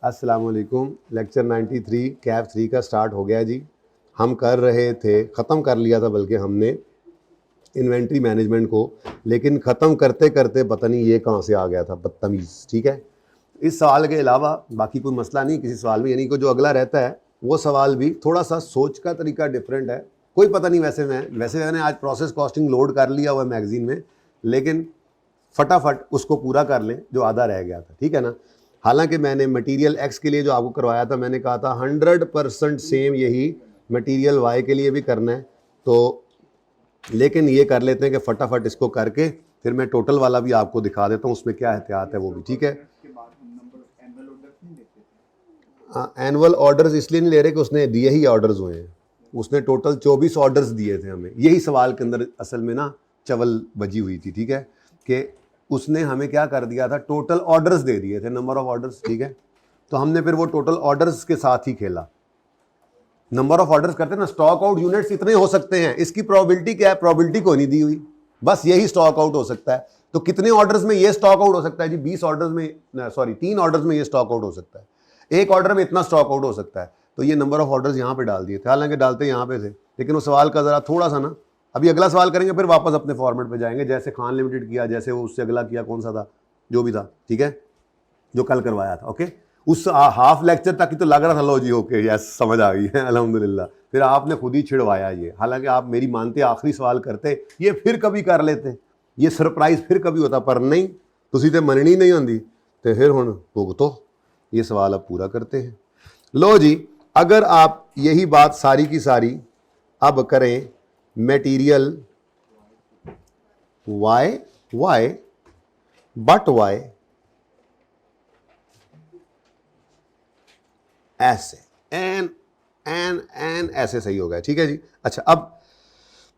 अस्सलाम वालेकुम। लेक्चर 93 कैफ 3 का स्टार्ट हो गया जी। हम कर रहे थे, ख़त्म कर लिया था बल्कि हमने इन्वेंट्री मैनेजमेंट को, लेकिन ख़त्म करते करते पता नहीं ये कहाँ से आ गया था, बदतमीज़। ठीक है, इस सवाल के अलावा बाकी कोई मसला नहीं किसी सवाल में, यानी कि जो अगला रहता है वो सवाल भी थोड़ा सा सोच का तरीका डिफरेंट है, कोई पता नहीं। वैसे मैंने आज प्रोसेस कॉस्टिंग लोड कर लिया हुआ है मैगजीन में, लेकिन फटाफट उसको पूरा कर लें जो आधा रह गया था, ठीक है ना। हालांकि मैंने मटेरियल एक्स के लिए जो आपको करवाया था, मैंने कहा था 100% सेम यही मटेरियल वाई के लिए भी करना है, तो लेकिन ये कर लेते हैं कि फटाफट इसको करके फिर मैं टोटल वाला भी आपको दिखा देता हूँ उसमें क्या एहतियात है वो भी, ठीक है। एनुअल ऑर्डर्स इसलिए नहीं ले रहे कि उसने दिए ही ऑर्डर्स हुए हैं, उसने टोटल 24 ऑर्डर्स दिए थे हमें। यही सवाल के अंदर असल में ना चवल बजी हुई थी, ठीक है, कि उसने हमें क्या कर दिया था, टोटल ऑर्डर्स दे दिए थे, नंबर ऑफ ऑर्डर्स, ठीक है। तो हमने फिर वो टोटल ऑर्डर्स के साथ ही खेला। नंबर ऑफ ऑर्डर्स करते ना, स्टॉक आउट यूनिट्स इतने हो सकते हैं, इसकी प्रोबेबिलिटी क्या है, प्रोबेबिलिटी कोई नहीं दी हुई, बस यही स्टॉक आउट हो सकता है। तो कितने ऑर्डर्स में ये स्टॉक आउट हो सकता है जी, 20 ऑर्डर्स में, सॉरी 3 ऑर्डर्स में ये स्टॉक आउट हो सकता है, एक ऑर्डर में इतना स्टॉक आउट हो सकता है। तो ये नंबर ऑफ ऑर्डर्स यहाँ पे डाल दिए थे, हालांकि डालते यहाँ पे थे, लेकिन वो सवाल का जरा थोड़ा सा ना, अभी अगला सवाल करेंगे फिर वापस अपने फॉर्मेट पे जाएंगे, जैसे खान लिमिटेड किया, जैसे वो उससे अगला किया, कौन सा था जो भी था, ठीक है, जो कल करवाया था। ओके, उस हाफ लेक्चर तक ही तो लग रहा था लो जी ओके यस समझ आ गई है अल्हम्दुलिल्लाह, फिर आपने खुद ही छिड़वाया ये। हालांकि आप मेरी मानते, आखिरी सवाल करते, ये फिर कभी कर लेते, ये सरप्राइज फिर कभी होता, पर नहीं, तुसी ते मननी नहीं होंदी, तो फिर हुण भुगतो, ये सवाल अब पूरा करते हैं। लो जी, अगर आप यही बात सारी की सारी अब करें, material Y Y but Y ऐसे एन एन एन ऐसे सही हो गया, ठीक है जी। अच्छा, अब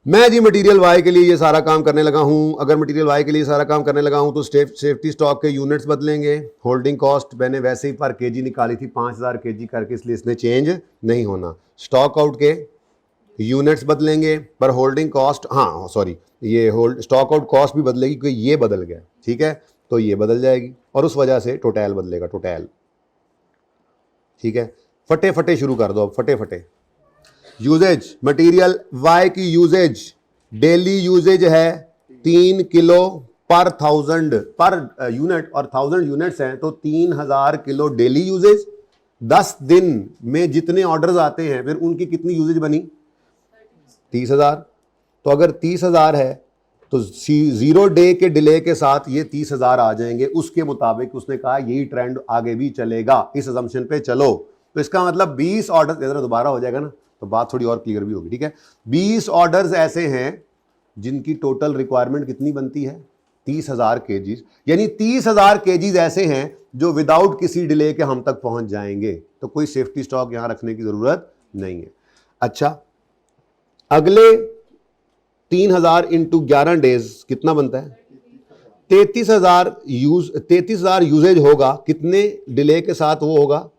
मैं जी मटेरियल वाई के लिए ये सारा काम करने लगा हूं। अगर मटेरियल वाई के लिए सारा काम करने लगा हूं तो सेफ्टी स्टॉक के यूनिट्स बदलेंगे। होल्डिंग कॉस्ट मैंने वैसे ही पर केजी निकाली थी 5000 केजी करके, इसलिए इसने चेंज नहीं होना। स्टॉक आउट के यूनिट्स बदलेंगे, पर होल्डिंग कॉस्ट, हाँ सॉरी, ये स्टॉक आउट कॉस्ट भी बदलेगी क्योंकि ये बदल गया, ठीक है, तो ये बदल जाएगी और उस वजह से टोटल बदलेगा, टोटल, ठीक है। फटे फटे शुरू कर दो अब, फटे फटे। यूजेज, मटेरियल वाई की यूजेज, डेली यूजेज है 3 किलो पर 1000 पर यूनिट, और 1000 यूनिट्स हैं तो 3000 किलो डेली यूजेज। 10 दिन में जितने ऑर्डर्स आते हैं फिर उनकी कितनी यूजेज बनी, 30,000। तो अगर 30,000 है तो 0 डे के डिले के साथ ये 30,000 आ जाएंगे। उसके मुताबिक उसने कहा यही ट्रेंड आगे भी चलेगा, इस असम्पशन पे चलो। तो इसका मतलब 20 ऑर्डर, इधर दोबारा हो जाएगा ना तो बात थोड़ी और क्लियर भी होगी, ठीक है। 20 ऑर्डर्स ऐसे हैं जिनकी टोटल रिक्वायरमेंट कितनी बनती है, 30,000 केजीज, यानी 30,000 केजीज ऐसे हैं जो विदाउट किसी डिले के हम तक पहुंच जाएंगे, तो कोई सेफ्टी स्टॉक यहां रखने की जरूरत नहीं है। अच्छा, अगले 3000 इंटू 11 डेज कितना बनता है, 33,000 यूजेज होगा। कितने डिले के साथ वो होगा,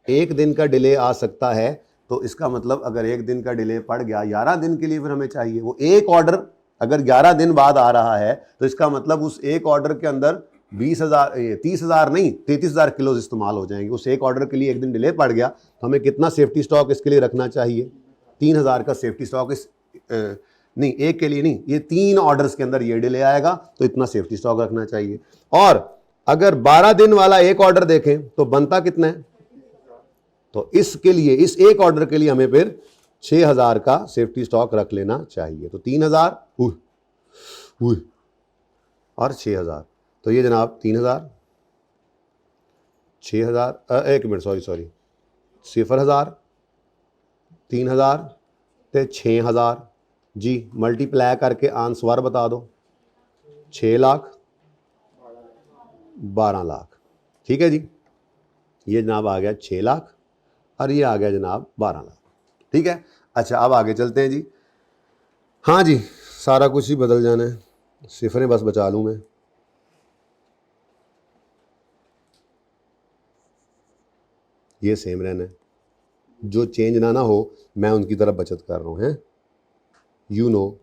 एक दिन का डिले आ सकता है। तो इसका मतलब अगर एक दिन का डिले पड़ गया, 11 दिन के लिए फिर हमें चाहिए वो एक ऑर्डर। अगर 11 दिन बाद आ रहा है तो इसका मतलब उस एक ऑर्डर के अंदर 20,000, 30,000 नहीं 33,000 किलो इस्तेमाल हो जाएंगे। उस एक ऑर्डर के लिए एक दिन डिले पड़ गया तो हमें कितना सेफ्टी स्टॉक इसके लिए रखना चाहिए, 3000 का सेफ्टी स्टॉक। इस नहीं, एक के लिए नहीं, ये 3 ऑर्डर्स के अंदर ये डिले आएगा तो इतना सेफ्टी स्टॉक रखना चाहिए। और अगर 12 दिन वाला एक ऑर्डर देखें तो बनता कितना है, तो इसके लिए, इस एक ऑर्डर के लिए हमें फिर 6000 का सेफ्टी स्टॉक रख लेना चाहिए। तो 3000 और 6000, तो ये जनाब 3000, 6000, एक मिनट, सॉरी 0,000, 3000 ते 6000 जी, मल्टीप्लाई करके आंसर बता दो, 6 लाख, 12 लाख, ठीक है जी। ये जनाब आ गया 6 लाख और ये आ गया जनाब 12 लाख, ठीक है। अच्छा, अब आगे चलते हैं जी। हाँ जी, सारा कुछ ही बदल जाना है, सिफरें बस बचा लूँ मैं। ये सेम रहना है, जो चेंज ना हो मैं उनकी तरफ बचत कर रहा हूँ, हैं, यू नो।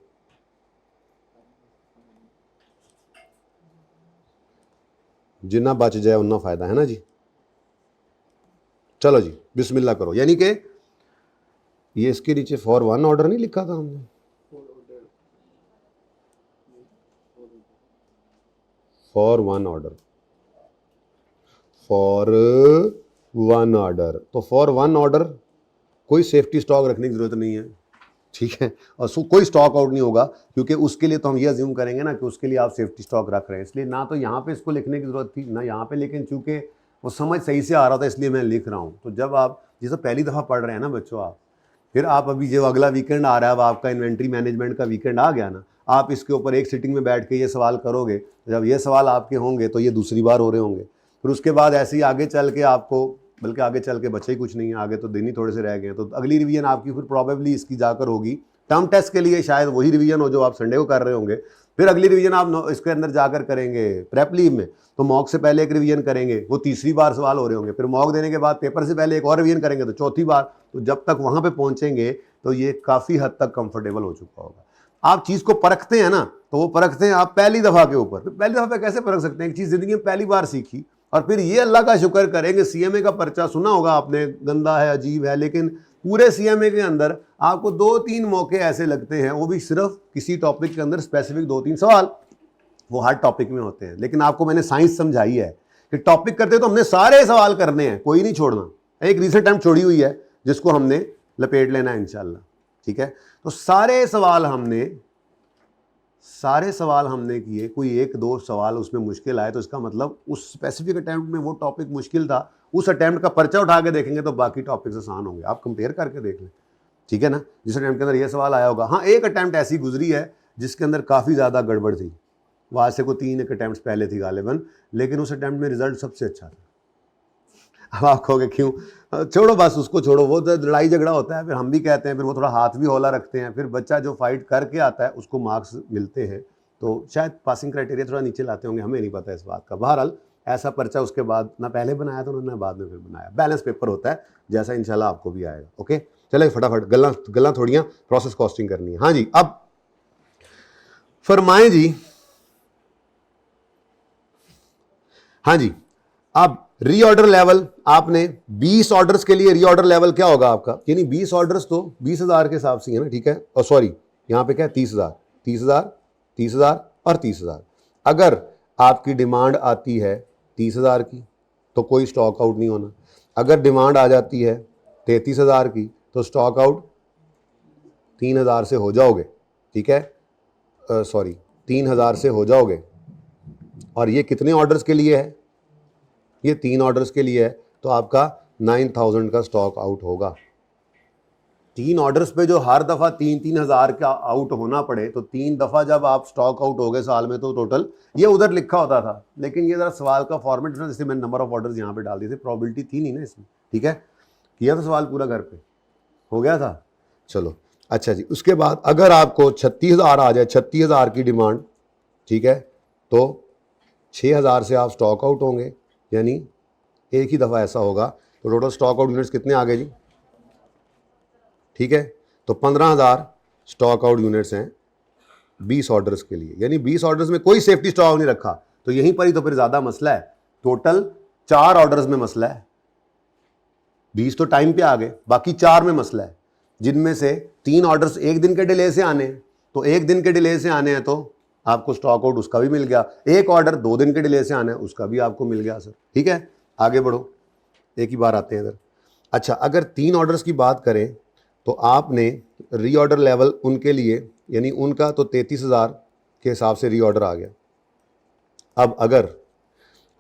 जितना बच जाए उतना फ़ायदा है ना जी। चलो जी बिस्मिल्लाह करो, यानी कि ये इसके नीचे फॉर वन ऑर्डर नहीं लिखा था हमने, for one order, for one order, तो फॉर वन ऑर्डर कोई सेफ्टी स्टॉक रखने की जरूरत नहीं है, ठीक है, और कोई स्टॉक आउट नहीं होगा, क्योंकि उसके लिए तो हम ये अज्यूम करेंगे ना कि उसके लिए आप सेफ्टी स्टॉक रख रहे हैं, इसलिए ना तो यहाँ पे इसको लिखने की जरूरत थी ना यहाँ पे, लेकिन चूंकि वो समझ सही से आ रहा था इसलिए मैं लिख रहा हूँ। तो जब आप जैसे पहली दफ़ा पढ़ रहे हैं ना बच्चों, आप फिर आप अभी जो अगला वीकेंड आ रहा है, अब आपका इन्वेंट्री मैनेजमेंट का वीकेंड आ गया ना, आप इसके ऊपर एक सिटिंग में बैठ के ये सवाल करोगे, जब ये सवाल आपके होंगे तो ये दूसरी बार हो रहे होंगे, फिर उसके बाद ऐसे ही आगे चल के आपको, बल्कि आगे चल के बच्चे ही कुछ नहीं है, आगे तो दिन ही थोड़े से रह गए हैं, तो अगली रिवीजन आपकी फिर प्रॉबेबली इसकी जाकर होगी टर्म टेस्ट के लिए, शायद वही रिवीजन हो जो आप संडे को कर रहे होंगे, फिर अगली रिवीजन आप इसके अंदर जाकर करेंगे प्रेप लीव में, तो मॉक से पहले एक रिवीजन करेंगे, वो तीसरी बार सवाल हो रहे होंगे, फिर मॉक देने के बाद पेपर से पहले एक और रिवीजन करेंगे तो चौथी बार, तो जब तक वहां पे पहुंचेंगे तो ये काफ़ी हद तक कंफर्टेबल हो चुका होगा। आप चीज़ को परखते हैं ना, तो वो परखते हैं आप पहली दफ़ा के ऊपर, तो पहली दफ़ा पे कैसे परख सकते हैं, एक चीज़ ज़िंदगी में पहली बार सीखी, और फिर ये अल्लाह का शुक्र करेंगे, सीएमए का पर्चा सुना होगा आपने, गंदा है, अजीब है, लेकिन पूरे सीएमए के अंदर आपको 2-3 मौके ऐसे लगते हैं, वो भी सिर्फ किसी टॉपिक के अंदर स्पेसिफिक 2-3 सवाल, वो हर टॉपिक में होते हैं, लेकिन आपको मैंने साइंस समझाई है कि टॉपिक करते तो हमने सारे सवाल करने हैं, कोई नहीं छोड़ना। एक रीसेंट टाइम छोड़ी हुई है जिसको हमने लपेट लेना है इंशाल्लाह, ठीक है। तो सारे सवाल हमने किए, कोई एक दो सवाल उसमें मुश्किल आए तो इसका मतलब उस स्पेसिफिक अटेम्प्ट में वो टॉपिक मुश्किल था, उस अटेम्प्ट का पर्चा उठा के देखेंगे तो बाकी टॉपिक्स आसान होंगे, आप कंपेयर करके देख लें, ठीक है ना। जिस अटेम्प्ट के अंदर ये सवाल आया होगा, हाँ एक अटेम्प्ट ऐसी गुजरी है जिसके अंदर काफ़ी ज़्यादा गड़बड़ थी, वहाँ से को 3 अटेम्प्ट पहले थी गालिबन, लेकिन उस अटेम्प्ट में रिजल्ट सबसे अच्छा था। अब आप कहोगे क्यों, छोड़ो बस उसको छोड़ो, वो तो लड़ाई झगड़ा होता है, फिर हम भी कहते हैं, फिर वो थोड़ा हाथ भी हौला रखते हैं, फिर बच्चा जो फाइट करके आता है उसको मार्क्स मिलते हैं, तो शायद पासिंग क्राइटेरिया थोड़ा नीचे लाते होंगे, हमें नहीं पता इस बात का। बहरहाल ऐसा पर्चा उसके बाद ना पहले बनाया था उन्होंने, बाद में फिर बनाया, बैलेंस पेपर होता है जैसा इंशाल्लाह आपको भी आएगा। ओके चले फटाफट गल्ला थोड़ियाँ प्रोसेस कॉस्टिंग करनी है। हाँ जी, अब फरमाएं जी। हाँ जी, अब रीऑर्डर लेवल आपने 20 ऑर्डर्स के लिए रीऑर्डर लेवल क्या होगा आपका, यानी 20 ऑर्डर्स तो 20,000 के हिसाब से है ना, ठीक है, और सॉरी यहाँ पे क्या है 30,000 30,000 30,000 और 30,000। अगर आपकी डिमांड आती है 30,000 की तो कोई स्टॉक आउट नहीं होना, अगर डिमांड आ जाती है 33,000 की तो स्टॉक आउट 3,000 से हो जाओगे, ठीक है, सॉरी 3,000 से हो जाओगे। और ये कितने ऑर्डर्स के लिए है, ये 3 ऑर्डर्स के लिए है, तो आपका 9,000 का स्टॉक आउट होगा। 3 ऑर्डर्स पे जो हर दफ़ा 3-3 हज़ार का आउट होना पड़े, तो 3 दफ़ा जब आप स्टॉक आउट हो गए साल में, तो टोटल ये उधर लिखा होता था, लेकिन ये ज़रा सवाल का फॉर्मेट था, जैसे मैंने नंबर ऑफ ऑर्डर्स यहाँ पे डाल दिए थे, प्रॉबिलिटी थी नहीं ना इसमें, ठीक है, किया था सवाल पूरा घर पे हो गया था। चलो अच्छा जी, उसके बाद अगर आपको 36,000 आ जाए, 36,000 की डिमांड, ठीक है, तो 6,000 से आप स्टॉक आउट होंगे, यानी एक ही दफ़ा ऐसा होगा, तो टोटल स्टॉक आउट यूनिट्स कितने आ गए जी, ठीक है, तो 15,000 स्टॉक आउट यूनिट्स हैं 20 ऑर्डर्स के लिए, यानी 20 ऑर्डर्स में कोई सेफ्टी स्टॉक नहीं रखा, तो यहीं पर ही तो फिर ज़्यादा मसला है, टोटल 4 ऑर्डर्स में मसला है, 20 तो टाइम पे आ गए, बाकी 4 में मसला है, जिनमें से 3 ऑर्डर्स एक दिन के डिले से आने हैं, तो एक दिन के डिले से आने हैं तो आपको स्टॉक आउट उसका भी मिल गया, एक ऑर्डर 2 दिन के डिले से आना है उसका भी आपको मिल गया सर, ठीक है। आगे बढ़ो, एक ही बार आते हैं इधर। अच्छा, अगर 3 ऑर्डर्स की बात करें तो आपने रीऑर्डर लेवल उनके लिए, यानी उनका तो 33,000 के हिसाब से रीऑर्डर आ गया। अब अगर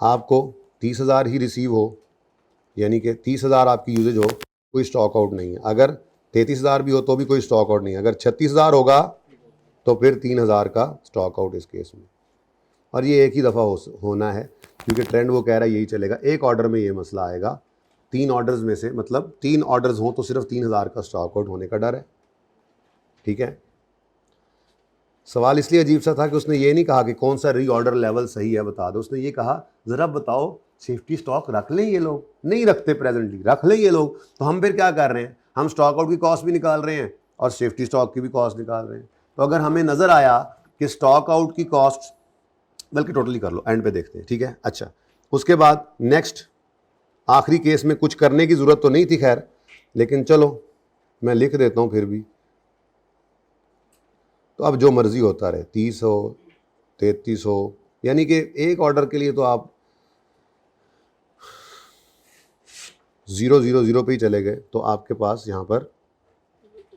आपको 30,000 ही रिसीव हो, यानी कि 30,000 आपकी यूजेज हो, कोई स्टॉक आउट नहीं है, अगर 33,000 भी हो तो भी कोई स्टॉक आउट नहीं है, अगर 36,000 होगा तो फिर 3,000 का स्टॉक आउट इस केस में, और ये एक ही दफ़ा होना है, क्योंकि ट्रेंड वो कह रहा है यही चलेगा, एक ऑर्डर में ये मसला आएगा, 3 ऑर्डर्स में से, मतलब 3 ऑर्डर्स हों तो सिर्फ 3,000 का स्टॉक आउट होने का डर है, ठीक है। सवाल इसलिए अजीब सा था कि उसने ये नहीं कहा कि कौन सा रीऑर्डर लेवल सही है बता दो, उसने ये कहा ज़रा बताओ सेफ्टी स्टॉक रख लें, ये लोग नहीं रखते प्रेजेंटली, रख लें ये लोग, तो हम फिर क्या कर रहे हैं, हम स्टॉक आउट की कॉस्ट भी निकाल रहे हैं और सेफ्टी स्टॉक की भी कॉस्ट निकाल रहे हैं। तो अगर हमें नज़र आया कि स्टॉक आउट की कॉस्ट, बल्कि टोटली कर लो, एंड पे देखते हैं, ठीक है। अच्छा, उसके बाद नेक्स्ट आखिरी केस में कुछ करने की ज़रूरत तो नहीं थी, खैर, लेकिन चलो मैं लिख देता हूँ फिर भी। तो अब जो मर्ज़ी होता रहे, 30 हो 33 हो, यानी कि एक ऑर्डर के लिए तो आप 000 पे ही चले गए, तो आपके पास यहाँ पर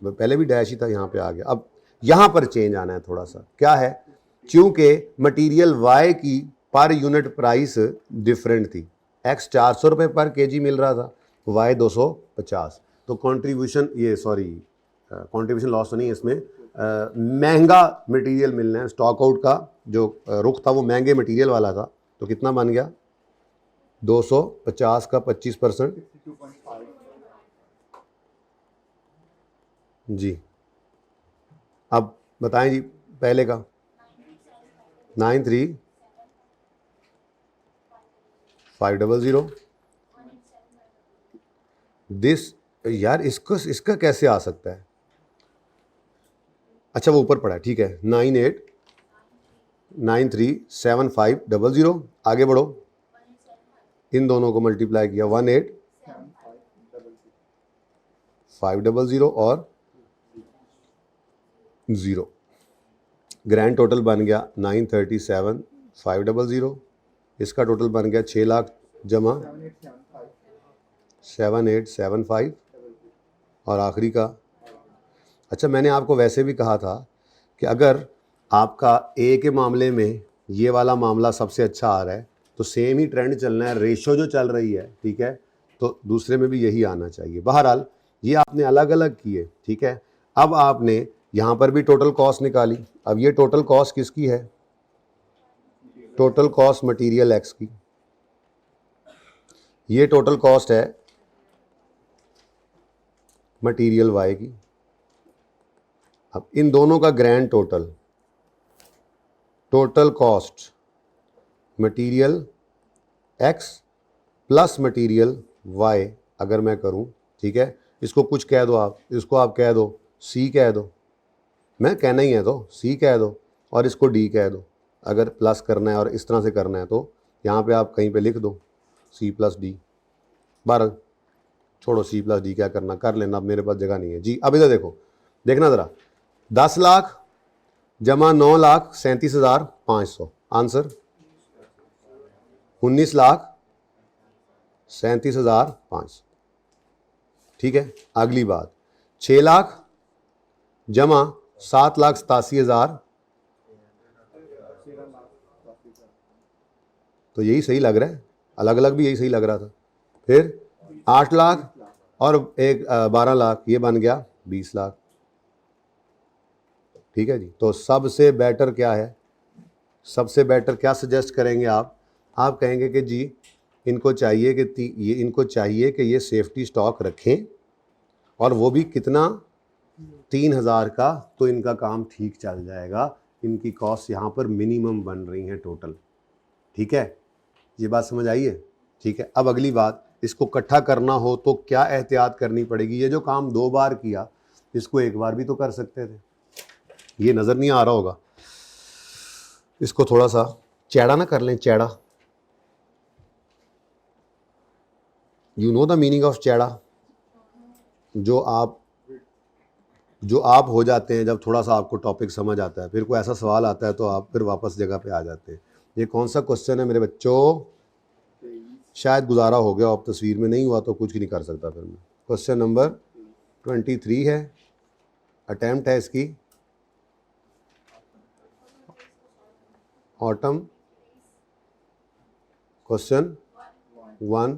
पहले भी डैश ही था, यहाँ पे आ गया। अब यहाँ पर चेंज आना है थोड़ा सा, क्या है, क्योंकि मटेरियल वाई की पर यूनिट प्राइस डिफरेंट थी। एक्स 400 रुपये पर केजी मिल रहा था, वाई 250, तो कंट्रीब्यूशन, ये सॉरी कंट्रीब्यूशन लॉस तो नहीं है इसमें, महंगा मटेरियल मिलना है। स्टॉक आउट का जो रुख था वो महंगे मटेरियल वाला था, तो कितना बन गया, 250 का 25%, जी। अब बताएं जी, पहले का 93,500 दिस, यार इसका कैसे आ सकता है, अच्छा वो ऊपर पड़ा है, ठीक है, 98937500, आगे बढ़ो, इन दोनों को मल्टीप्लाई किया 18500 और 0, ग्रैंड टोटल बन गया 937,500, इसका टोटल बन गया 6 लाख जमा 7875 और आखिरी का। अच्छा, मैंने आपको वैसे भी कहा था कि अगर आपका ए के मामले में ये वाला मामला सबसे अच्छा आ रहा है तो सेम ही ट्रेंड चलना है, रेशो जो चल रही है, ठीक है, तो दूसरे में भी यही आना चाहिए। बहरहाल ये आपने अलग अलग किए, ठीक है। अब आपने यहाँ पर भी टोटल कॉस्ट निकाली। अब ये टोटल कॉस्ट किसकी है, टोटल कॉस्ट मटेरियल एक्स की, ये टोटल कॉस्ट है मटेरियल वाई की। अब इन दोनों का grand total, total cost material X plus material Y अगर मैं करूं, ठीक है, इसको कुछ कह दो आप, इसको आप कह दो सी कह दो, मैं कहना ही है तो सी कह दो, और इसको डी कह दो। अगर प्लस करना है और इस तरह से करना है तो यहाँ पे आप कहीं पे लिख दो सी प्लस डी। 12, छोड़ो सी प्लस डी क्या करना कर लेना, अब मेरे पास जगह नहीं है जी। अब इधर देखो, देखना ज़रा, 10 लाख जमा 9,37,500, आंसर 19,37,500, ठीक है। अगली बात, 6 लाख जमा 7,87,000, तो यही सही लग रहा है, अलग अलग भी यही सही लग रहा था। फिर 8 लाख और एक 12 लाख, ये बन गया 20 लाख, ठीक है जी। तो सबसे बेटर क्या है, सबसे बेटर क्या सजेस्ट करेंगे आप कहेंगे कि जी इनको चाहिए कि इनको चाहिए कि ये सेफ्टी स्टॉक रखें, और वो भी कितना, 3,000 का, तो इनका काम ठीक चल जाएगा। इनकी कॉस्ट यहाँ पर मिनिमम बन रही हैं टोटल, ठीक है, ये बात समझ आई है, ठीक है। अब अगली बात, इसको इकट्ठा करना हो तो क्या एहतियात करनी पड़ेगी, ये जो काम 2 बार किया इसको 1 बार भी तो कर सकते थे, ये नज़र नहीं आ रहा होगा, इसको थोड़ा सा चैड़ा ना कर लें, चैड़ा, you know the meaning of चैड़ा, जो आप हो जाते हैं जब थोड़ा सा आपको टॉपिक समझ आता है, फिर कोई ऐसा सवाल आता है तो आप फिर वापस जगह पे आ जाते हैं। ये कौन सा क्वेश्चन है मेरे बच्चों, शायद गुजारा हो गया, अब तस्वीर में नहीं हुआ तो कुछ नहीं कर सकता फिर मैं। क्वेश्चन नंबर 23 है, अटेम्प्ट है इसकी, ऑटम, क्वेश्चन 1,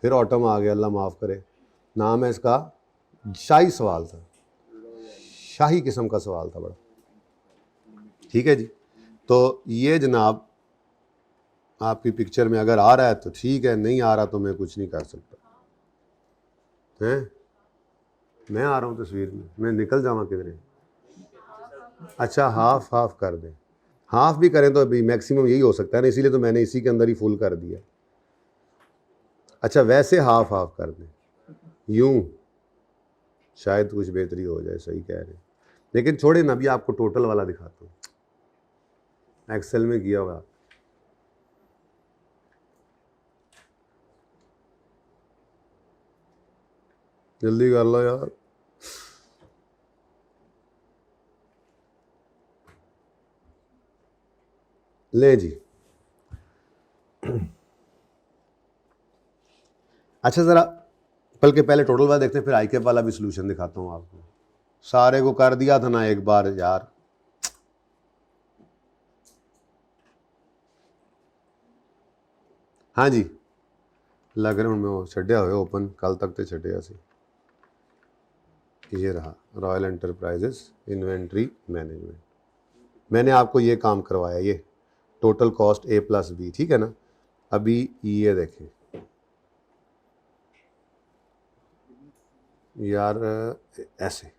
फिर ऑटम आ गया, अल्लाह माफ़ करे, नाम है इसका, शाही सवाल था, शाही किस्म का सवाल था बड़ा, ठीक है जी। तो ये जनाब आपकी पिक्चर में अगर आ रहा है तो ठीक है, नहीं आ रहा तो मैं कुछ नहीं कर सकता, हैं, मैं आ रहा हूँ तस्वीर में, मैं निकल जाऊँ किधर, अच्छा हाफ हाफ कर दें, हाफ भी करें तो अभी मैक्सिमम यही हो सकता है ना, इसीलिए तो मैंने इसी के अंदर ही फुल कर दिया। अच्छा वैसे हाफ हाफ कर दें, यूं शायद कुछ बेहतरी हो जाए, सही कह रहे हैं, लेकिन छोड़े ना, अभी आपको टोटल वाला दिखाता हूँ, एक्सेल में किया हुआ। जल्दी कर लो यार। ले जी। अच्छा ज़रा बल्कि पहले टोटल वाला देखते हैं, फिर आईकेप वाला भी सोल्यूशन दिखाता हूँ आपको। सारे को कर दिया था ना एक बार यार। हाँ जी, लग रहे में वो छड्या हुए ओपन कल तक तो छड्या सी। ये रहा रॉयल एंटरप्राइजेस इन्वेंट्री मैनेजमेंट। मैंने आपको ये काम करवाया, ये टोटल कॉस्ट A+B, ठीक है ना। अभी ये देखें यार, ऐसे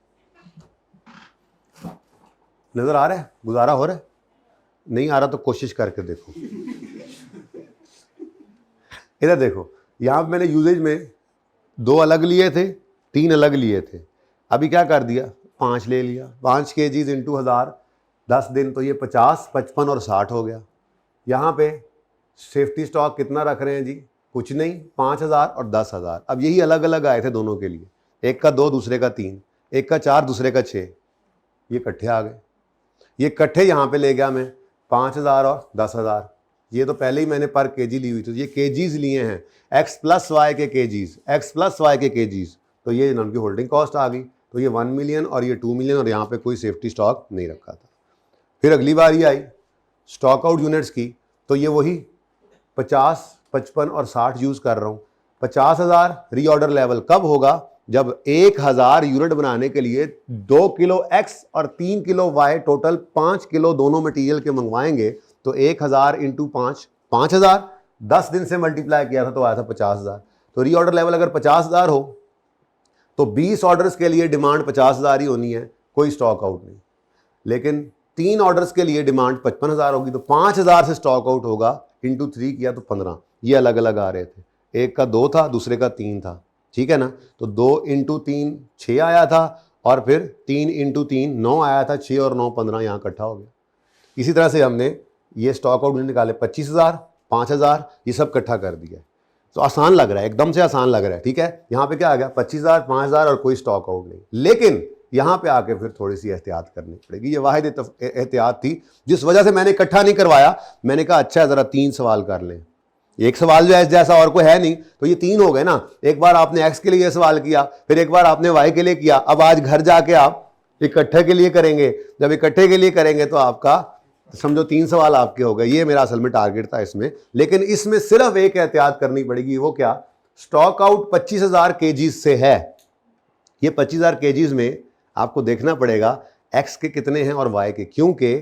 नज़र आ रहा है, गुजारा हो रहा है? नहीं आ रहा तो कोशिश करके देखो। इधर देखो, यहाँ पे मैंने यूजेज में 2 अलग लिए थे, 3 अलग लिए थे। अभी क्या कर दिया, 5 ले लिया। 5 kg इंटू 1000, 10 दिन तो ये 50, 55 और 60 हो गया। यहाँ पे सेफ्टी स्टॉक कितना रख रहे हैं जी, कुछ नहीं, 5000 और 10000। अब यही अलग अलग आए थे दोनों के लिए, एक का 2 दूसरे का 3, एक का 4 दूसरे का 6, ये इकट्ठे आ गए। ये इकट्ठे यहाँ पे ले गया मैं 5000 और 10000। ये तो पहले ही मैंने पर केजी ली हुई थी, ये केजीज लिए हैं, x+y के केजीज, x+y के केजीज, तो ये इनकी होल्डिंग कॉस्ट आ गई। तो ये 1 मिलियन और ये 2 मिलियन, और यहाँ पे कोई सेफ्टी स्टॉक नहीं रखा था। फिर अगली बार ये आई स्टॉक आउट यूनिट्स की, तो ये वही 50, 55 और 60 यूज़ कर रहा हूँ। 50,000 रीऑर्डर लेवल कब होगा, जब 1000 यूनिट बनाने के लिए 2 किलो X और 3 किलो Y, टोटल 5 किलो दोनों मटेरियल के मंगवाएंगे। तो 1000 इंटू 5, 5000, 10 दिन से मल्टीप्लाई किया था तो आया था 50,000। तो रीऑर्डर लेवल अगर 50,000 हो तो 20 ऑर्डर्स के लिए डिमांड 50,000 ही होनी है, कोई स्टॉक आउट नहीं। लेकिन 3 ऑर्डर्स के लिए डिमांड 55,000 होगी, तो 5,000 से स्टॉक आउट होगा, इंटू 3 किया तो 15। ये अलग अलग आ रहे थे, एक का 2 था, दूसरे का 3 था, ठीक है ना। तो 2 इंटू 3 6 आया था, और फिर 3 इंटू 3 9 आया था, 6 और 9 15, यहाँ इकट्ठा हो गया। इसी तरह से हमने ये स्टॉक आउट निकाले 25,000, 5,000, ये सब इकट्ठा कर दिया। तो आसान लग रहा है, एकदम से आसान लग रहा है, ठीक है। यहाँ पे क्या आ गया, 25,000, 5,000 और कोई स्टॉक आउट नहीं। लेकिन यहाँ पे आके फिर थोड़ी सी एहतियात करनी पड़ेगी। ये वाहिद एहतियात थी जिस वजह से मैंने इकट्ठा नहीं करवाया। मैंने कहा अच्छा ज़रा 3 सवाल कर लें, एक सवाल जो है जैसा और कोई है नहीं, तो ये 3 हो गए ना। एक बार आपने एक्स के लिए सवाल किया, फिर एक बार आपने वाई के लिए किया, अब आज घर जाके आप इकट्ठे के लिए करेंगे। जब इकट्ठे के लिए करेंगे तो आपका समझो 3 सवाल आपके हो गए। ये मेरा असल में टारगेट था इसमें, लेकिन इसमें सिर्फ एक एहतियात करनी पड़ेगी। वो क्या, स्टॉक आउट 25,000 केजीज से है। ये 25,000 केजीज में आपको देखना पड़ेगा एक्स के कितने हैं और वाई के, क्योंकि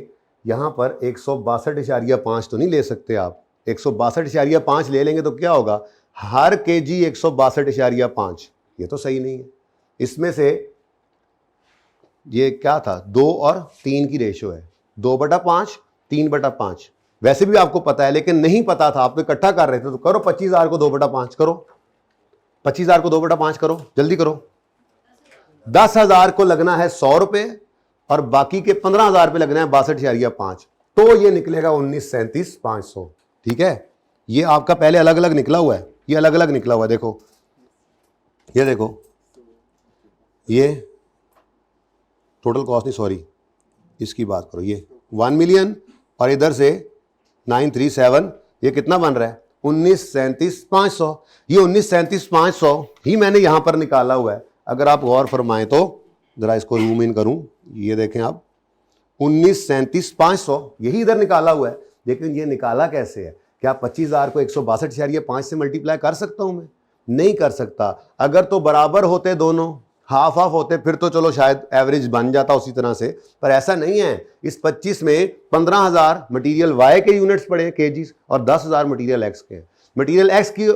यहां पर 162.5 तो नहीं ले सकते आप। 162.5 ले लेंगे तो क्या होगा, हर केजी 162.5, ये तो सही नहीं है। इसमें से ये क्या था, 2 और 3 की रेशियो है, 2/5, 3/5। वैसे भी आपको पता है, लेकिन नहीं पता था, आप तो इकट्ठा कर रहे थे। तो करो 25,000 को 2/5 करो, 25,000 को 2/5 करो, जल्दी करो। 10,000 को लगना है 100 रुपए, और बाकी के 15,000 पे लगना है 62.5, तो ये निकलेगा 19,37,500, ठीक है। ये आपका पहले अलग अलग निकला हुआ है, ये अलग अलग निकला हुआ है, देखो ये देखो, ये टोटल कॉस्ट नहीं, सॉरी इसकी बात करो, ये 1 मिलियन और इधर से 937, ये कितना बन रहा है 19,37,500। ये 19,37,500 ही मैंने यहां पर निकाला हुआ है। अगर आप गौर फरमाएं तो जरा इसको जूम इन करूं, ये देखें आप, 19,37,500 यही इधर निकाला हुआ है। लेकिन ये निकाला कैसे है, क्या 25,000 को 162.5 से मल्टीप्लाई कर सकता हूं मैं? नहीं कर सकता। अगर तो बराबर होते दोनों, हाफ हाफ होते, फिर तो चलो शायद एवरेज बन जाता उसी तरह से, पर ऐसा नहीं है। इस 25 में 15,000 मटीरियल वाई के यूनिट्स पड़े केजीज, और 10,000 मटीरियल एक्स के। मटीरियल एक्स की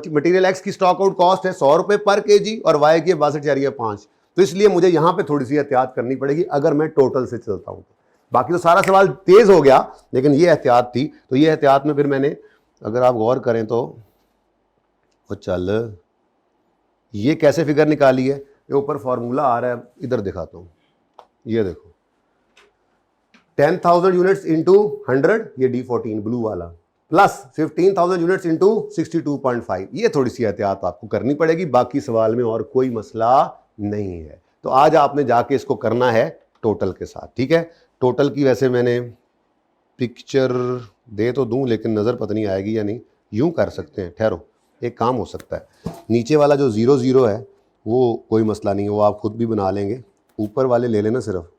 मटीरियल एक्स की स्टॉक आउट कॉस्ट है 100 रुपए पर केजी, और वाई की 62.5। तो इसलिए मुझे यहां पे थोड़ी सी एहतियात करनी पड़ेगी अगर मैं टोटल से चलता हूं। बाकी तो सारा सवाल तेज हो गया, लेकिन ये एहतियात थी। तो ये एहतियात में फिर मैंने, अगर आप गौर करें तो चल ये कैसे फिगर निकाली है, ये ऊपर फॉर्मूला आ रहा है, इधर दिखाता हूं, ये देखो 10,000 यूनिट्स इंटू 100, ये D14 ब्लू वाला, प्लस 15,000 यूनिट्स इंटू 62.5। ये थोड़ी सी एहतियात आपको करनी पड़ेगी, बाकी सवाल में और कोई मसला नहीं है। तो आज आपने जाके इसको करना है टोटल के साथ, ठीक है। टोटल की वैसे मैंने पिक्चर दे तो दूं, लेकिन नज़र पता नहीं आएगी या नहीं। यूं कर सकते हैं, ठहरो, एक काम हो सकता है, नीचे वाला जो 0 0 है वो कोई मसला नहीं है, वो आप खुद भी बना लेंगे। ऊपर वाले ले लेना सिर्फ।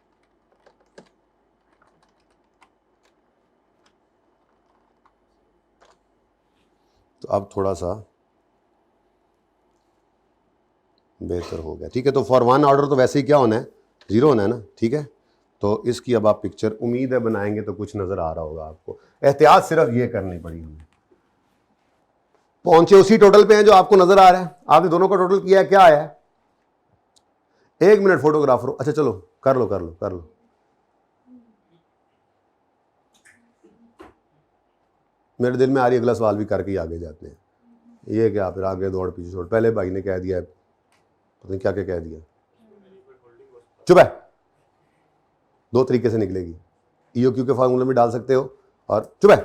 तो अब थोड़ा सा बेहतर हो गया, ठीक है। तो फॉर वन ऑर्डर तो वैसे ही क्या होना है, 0 होना है ना, ठीक है। तो इसकी अब आप पिक्चर उम्मीद है बनाएंगे तो कुछ नज़र आ रहा होगा आपको। एहतियात सिर्फ ये करनी पड़ी हमें। पहुंचे उसी टोटल पे हैं जो आपको नज़र आ रहा है। आपने दोनों का टोटल किया है, क्या आया है? 1 मिनट फोटोग्राफर, अच्छा चलो कर लो कर लो कर लो। मेरे दिल में आ रही अगला सवाल भी करके ही आगे जाते हैं। ये क्या फिर आगे दौड़ पीछे छोड़, पहले भाई ने कह दिया है, पता नहीं क्या क्या कह दिया। चुप है, 2 तरीके से निकलेगी। EOQ के फार्मूले में डाल सकते हो, और चुप है,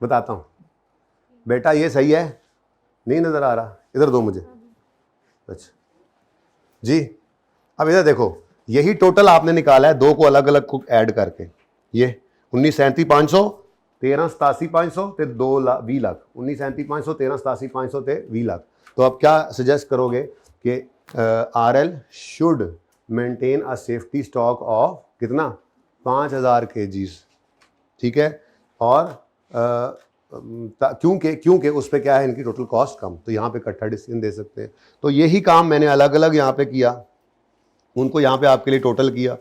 बताता हूं बेटा, ये सही है, नहीं नजर आ रहा, इधर दो मुझे। अच्छा जी, अब इधर देखो, यही टोटल आपने निकाला है, 2 को अलग अलग को ऐड करके। ये 19,37,500 13,87,500 ते 20 लाख, 19,37,500 13,87,500 ते 20 लाख। तो अब क्या सजेस्ट करोगे कि RL should maintain a safety stock of कितना, 5,000 kgs, ठीक है। और क्योंकि उस पर क्या है, इनकी टोटल कॉस्ट कम, तो यहाँ पे इकट्ठा डिसीजन दे सकते हैं। तो यही काम मैंने अलग अलग यहाँ पे किया, उनको यहाँ पे आपके लिए टोटल किया।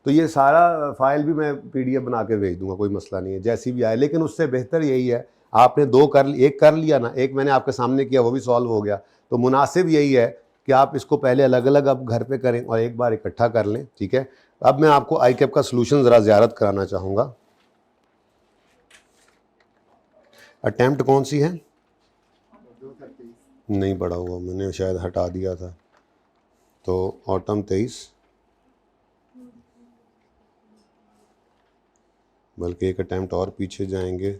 तो ये सारा फाइल भी मैं PDF बना के भेज दूंगा, कोई मसला नहीं है, जैसी भी आए। लेकिन उससे बेहतर यही है, आपने 2 एक कर लिया ना, एक मैंने आपके सामने किया, वो भी सॉल्व हो गया। तो मुनासिब यही है कि आप इसको पहले अलग अलग अब घर पे करें और एक बार इकट्ठा कर लें, ठीक है। अब मैं आपको ICAP का सोल्यूशन ज़रा ज़ियारत कराना चाहूँगा। अटैम्प्ट कौन सी है, नहीं पढ़ा हुआ मैंने, शायद हटा दिया था। तो ऑटम 23, बल्कि एक अटैम्प्ट और पीछे जाएंगे,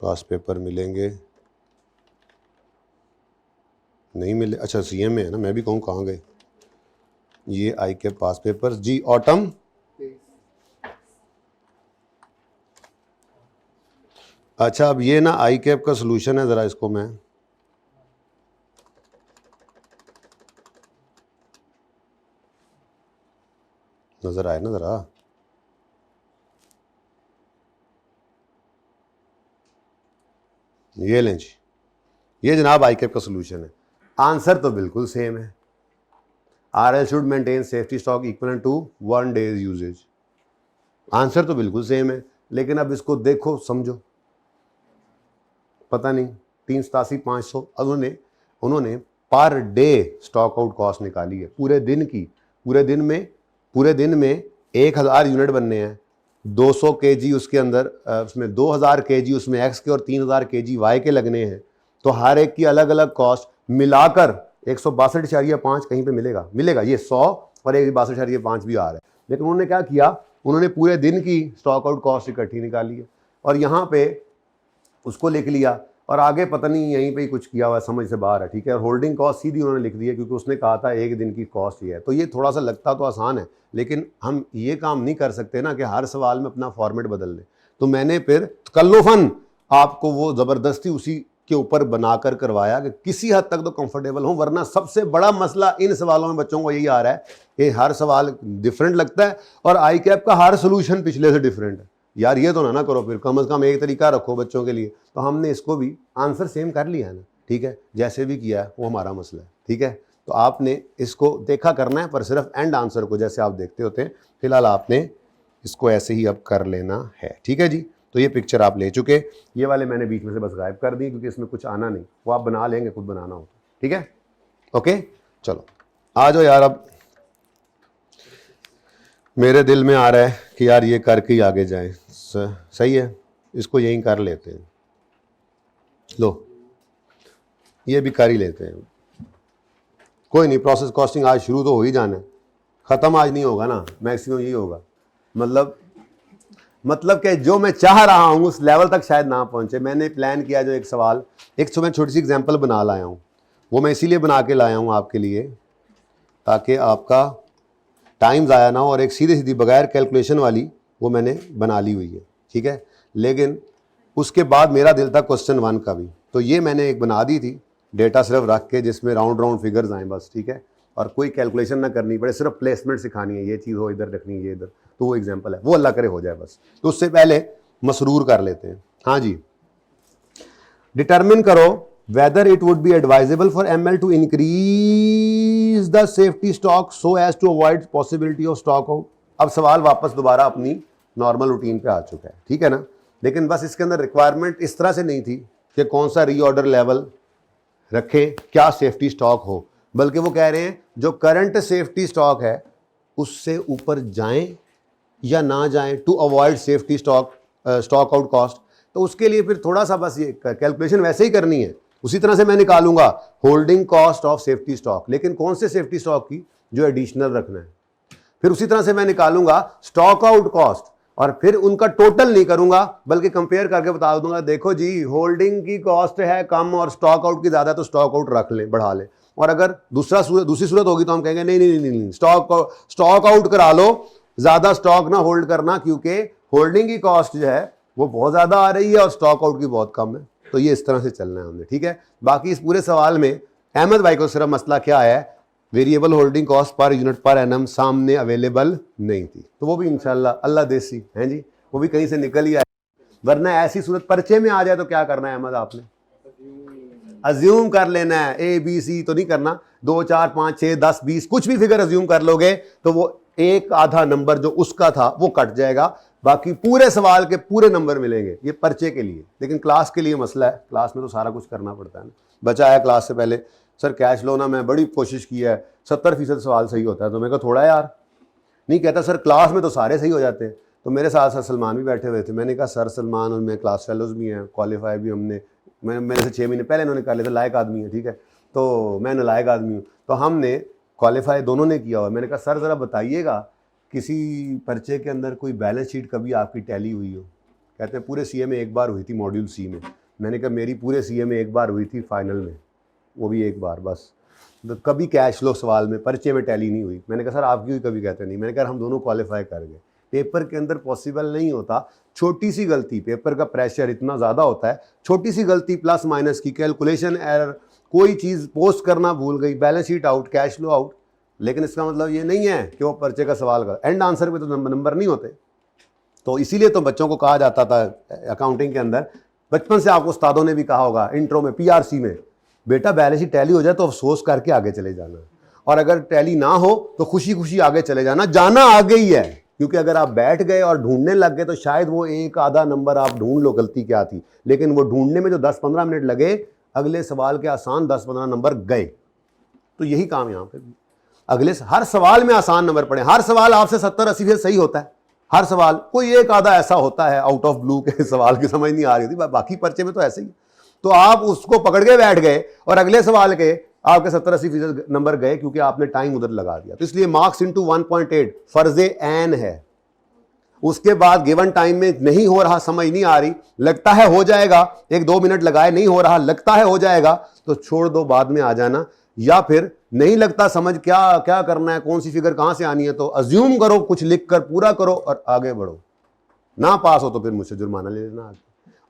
पास पेपर मिलेंगे, नहीं मिले। अच्छा CM में है ना, मैं भी कहूँ कहाँ गए ये ICAP पास पेपर जी। ऑटम अच्छा, अब ये ना ICAP का सोल्यूशन है, ज़रा इसको मैं नज़र आए ना ज़रा, ये लें जी, ये जनाब ICAP का सोल्यूशन है। आंसर तो बिल्कुल सेम है, RL should maintain safety stock equivalent to 1 days usage. Answer तो बिल्कुल सेम है, लेकिन अब इसको देखो समझो, पता नहीं 3,87,500 उन्होंने per day stock out cost निकाली है, पूरे दिन की। पूरे दिन में 1,000 यूनिट बनने हैं, 200 kg उसके अंदर, उसमें 2,000 kg उसमें X के और 3,000 kg Y के लगने हैं। तो हर एक की अलग अलग कॉस्ट मिलाकर 162.5 कहीं पे मिलेगा ये 100 और 162.5 भी आ रहा है। लेकिन उन्होंने क्या किया, उन्होंने पूरे दिन की स्टॉक आउट कॉस्ट इकट्ठी निकाली है और यहाँ पे उसको लिख लिया, और आगे पता नहीं यहीं पे ही कुछ किया हुआ है, समझ से बाहर है, ठीक है। और होल्डिंग कॉस्ट सीधी उन्होंने लिख दी है, क्योंकि उसने कहा था 1 दिन की कॉस्ट ये है। तो ये थोड़ा सा लगता तो आसान है, लेकिन हम ये काम नहीं कर सकते ना कि हर सवाल में अपना फॉर्मेट बदल दें। तो मैंने फिर कल्लोफन आपको वो ज़बरदस्ती उसी के ऊपर बनाकर करवाया कि किसी हद तक तो कंफर्टेबल हो। वरना सबसे बड़ा मसला इन सवालों में बच्चों को यही आ रहा है कि हर सवाल डिफरेंट लगता है और ICAP का हर सोल्यूशन पिछले से डिफरेंट है। यार ये तो ना करो, फिर कम से कम एक तरीका रखो बच्चों के लिए। तो हमने इसको भी आंसर सेम कर लिया है ना, ठीक है, जैसे भी किया है वो हमारा मसला है, ठीक है। तो आपने इसको देखा करना है, पर सिर्फ एंड आंसर को जैसे आप देखते होते हैं, फिलहाल आपने इसको ऐसे ही अब कर लेना है, ठीक है जी। तो ये पिक्चर आप ले चुके, ये वाले मैंने बीच में से बस गायब कर दिए क्योंकि इसमें कुछ आना नहीं, वो आप बना लेंगे खुद बनाना हो, ठीक है। ओके चलो आ जाओ यार, अब मेरे दिल में आ रहा है कि यार ये करके ही आगे जाएं। सही है, इसको यहीं कर लेते हैं, लो ये भी कर ही लेते हैं, कोई नहीं। प्रोसेस कॉस्टिंग आज शुरू तो हो ही जाना है, ख़त्म आज नहीं होगा ना, मैक्सिमम यही होगा। मतलब मतलब कि जो मैं चाह रहा हूं उस लेवल तक शायद ना पहुंचे। मैंने प्लान किया जो एक सवाल, एक मैं छोटी सी एग्जांपल बना लाया हूं, वो मैं इसीलिए बना के लाया हूं आपके लिए ताकि आपका टाइम ज़ाया ना हो, और एक सीधी सीधी बगैर कैलकुलेशन वाली वो मैंने बना ली हुई है, ठीक है। लेकिन उसके बाद मेरा दिल था क्वेश्चन 1 का भी, तो ये मैंने एक बना दी थी डेटा सिर्फ रख के, जिसमें राउंड राउंड फिगर्स आए बस, ठीक है, और कोई कैलकुलेशन ना करनी पड़े, सिर्फ प्लेसमेंट सिखानी है, ये चीज़ हो इधर रखनी है, ये इधर, तो वो एग्जाम्पल है, वो अल्लाह करे हो जाए बस। तो उससे पहले मसरूर कर लेते हैं। हाँ जी, डिटरमिन करो whether it would be advisable for ML to increase the safety stock so as to avoid possibility of stock out। अब सवाल वापस दोबारा अपनी नॉर्मल रूटीन पे आ चुका है, ठीक है ना। लेकिन बस इसके अंदर रिक्वायरमेंट इस तरह से नहीं थी कि कौन सा रीऑर्डर लेवल रखें, क्या सेफ्टी स्टॉक हो, बल्कि वो कह रहे हैं जो करंट सेफ्टी स्टॉक है उससे ऊपर जाएं या ना जाएं to avoid safety stock out cost. तो उसके लिए फिर थोड़ा सा बस ये कैलकुलेशन वैसे ही करनी है, उसी तरह से मैं निकालूंगा holding cost of safety stock, लेकिन कौन से सेफ्टी स्टॉक की, जो एडिशनल रखना है। फिर उसी तरह से मैं निकालूंगा स्टॉक आउट कॉस्ट, और फिर उनका टोटल नहीं करूंगा बल्कि कंपेयर करके बता दूंगा, देखो जी होल्डिंग की कॉस्ट है कम और स्टॉक आउट की ज्यादा, तो स्टॉक आउट रख लें, बढ़ा लें। और अगर दूसरी सूरत होगी तो हम कहेंगे नहीं नहीं नहीं, स्टॉक आउट करा लो, ज्यादा स्टॉक ना होल्ड करना, क्योंकि होल्डिंग की कॉस्ट जो है वो बहुत ज्यादा आ रही है और स्टॉक आउट की बहुत कम है। तो ये इस तरह से चलना है हमने, ठीक है। बाकी इस पूरे सवाल में अहमद भाई को सिर्फ मसला क्या है, variable holding cost per unit per annum सामने अवेलेबल नहीं थी, तो वो भी इंशाल्लाह अल्लाह देसी हैं जी, वो भी कहीं से निकल ही आए, वरना ऐसी सूरत पर्चे में आ जाए तो क्या करना है अहमद आपने, अज्यूम कर लेना है, ए बी सी तो नहीं करना, 2 4 5 6 10 20 कुछ भी फिगर अज्यूम कर लोगे तो वो एक आधा नंबर जो उसका था वो कट जाएगा, बाकी पूरे सवाल के पूरे नंबर मिलेंगे, ये पर्चे के लिए। लेकिन क्लास के लिए मसला है, क्लास में तो सारा कुछ करना पड़ता है ना। बचा आया क्लास से पहले, सर कैश लो ना, मैं बड़ी कोशिश की है, 70% सवाल सही होता है, तो मेरे को थोड़ा यार नहीं कहता, सर क्लास में तो सारे सही हो जाते हैं। तो मेरे साथ सर सलमान भी बैठे हुए थे, मैंने कहा सर सलमान और मैं क्लास फेलोज भी हैं, क्वालिफाई भी हमने, मेरे से 6 महीने पहले इन्होंने कर लिया था, लायक आदमी है, ठीक है, तो मैं नालायक आदमी हूँ, तो हमने क्वालिफाई दोनों ने किया हुआ। मैंने कहा सर ज़रा बताइएगा किसी पर्चे के अंदर कोई बैलेंस शीट कभी आपकी टैली हुई हो। कहते हैं पूरे सीए में एक बार हुई थी, मॉड्यूल सी में। मैंने कहा मेरी पूरे सीए में एक बार हुई थी, फाइनल में, वो भी एक बार बस, तो कभी कैश फ्लो सवाल में पर्चे में टैली नहीं हुई। मैंने कहा सर आपकी हुई कभी, कहते नहीं। मैंने कहा हम दोनों क्वालिफाई कर गए। पेपर के अंदर पॉसिबल नहीं होता, छोटी सी गलती, पेपर का प्रेशर इतना ज़्यादा होता है, छोटी सी गलती प्लस माइनस की कैलकुलेशन एरर, कोई चीज़ पोस्ट करना भूल गई, balance sheet out, cash flow out, लेकिन इसका मतलब ये नहीं है कि वो पर्चे का सवाल का एंड आंसर पे तो नंबर नहीं होते। तो इसीलिए तो बच्चों को कहा जाता था अकाउंटिंग के अंदर, बचपन से आपको उस्तादों ने भी कहा होगा इंट्रो में, पीआरसी में, बेटा बैलेंस शीट टैली हो जाए तो अफसोस करके आगे चले जाना, और अगर टैली ना हो तो खुशी खुशी आगे चले जाना, जाना आगे ही है। क्योंकि अगर आप बैठ गए और ढूंढने लग गए तो शायद वो एक आधा नंबर आप ढूंढ लो गलती क्या थी, लेकिन वो ढूंढने में जो 10-15 मिनट लगे, अगले सवाल के आसान 10-15 नंबर गए। तो यही काम यहाँ पे, अगले हर सवाल में आसान नंबर पड़े, हर सवाल आपसे 70-80% सही होता है, हर सवाल, कोई एक आधा ऐसा होता है आउट ऑफ ब्लू के सवाल की समझ नहीं आ रही थी, बाकी पर्चे में तो ऐसे ही। तो आप उसको पकड़ के बैठ गए और अगले सवाल के आपके 70-80% नंबर गए, क्योंकि आपने टाइम उधर लगा दिया। तो इसलिए मार्क्स इंटू 1.8 फर्जे एन है। उसके बाद गिवन टाइम में नहीं हो रहा, समझ नहीं आ रही, लगता है हो जाएगा, 1-2 मिनट लगाए, नहीं हो रहा, लगता है हो जाएगा, तो छोड़ दो, बाद में आ जाना। या फिर नहीं लगता समझ, क्या क्या करना है, कौन सी फिगर कहां से आनी है, तो अज्यूम करो, कुछ लिख कर पूरा करो और आगे बढ़ो। ना पास हो तो फिर मुझसे जुर्माना ले लेना आगे।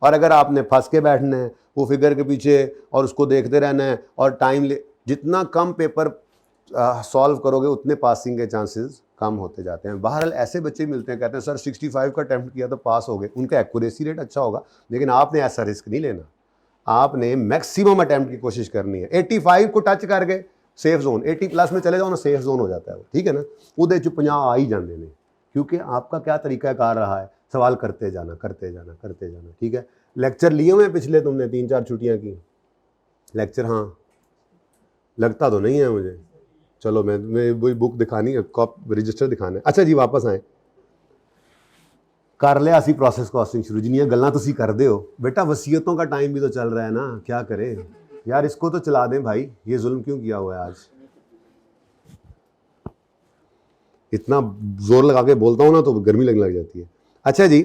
और अगर आपने फंस के बैठना है वो फिगर के पीछे और उसको देखते रहना है और टाइम ले, जितना कम पेपर सॉल्व करोगे उतने पासिंग के चांसेस कम होते जाते हैं। बहरहाल ऐसे बच्चे मिलते हैं, कहते हैं सर 65 का अटेम्प्ट किया तो पास हो गए, उनका एक्यूरेसी रेट अच्छा होगा, लेकिन आपने ऐसा रिस्क नहीं लेना, आपने मैक्सिमम अटेम्प्ट की कोशिश करनी है। 85 को टच कर गए सेफ जोन, 80+ में चले जाओ ना, सेफ जोन हो जाता है वो, ठीक है ना। उदे च 50 आ ही जाते हैं, क्योंकि आपका क्या तरीकाकार रहा है, सवाल करते जाना करते जाना करते जाना, ठीक है। लेक्चर लिए हुए पिछले तुमने 3-4 छुट्टियां की लेक्चर? हाँ, लगता तो नहीं है मुझे। चलो मैं वही बुक दिखानी है, कॉप रजिस्टर दिखाना है। अच्छा जी, वापस आए, कर लिया असी प्रोसेस कॉस्टिंग शुरू, जिन्नियां गल्लां तुसी करदे हो। बेटा वसीयतों का टाइम भी तो चल रहा है ना, क्या करें यार, इसको तो चला दें भाई, ये जुल्म क्यों किया हुआ है आज। इतना जोर लगा के बोलता हूँ ना तो गर्मी लगने लग जाती है। अच्छा जी,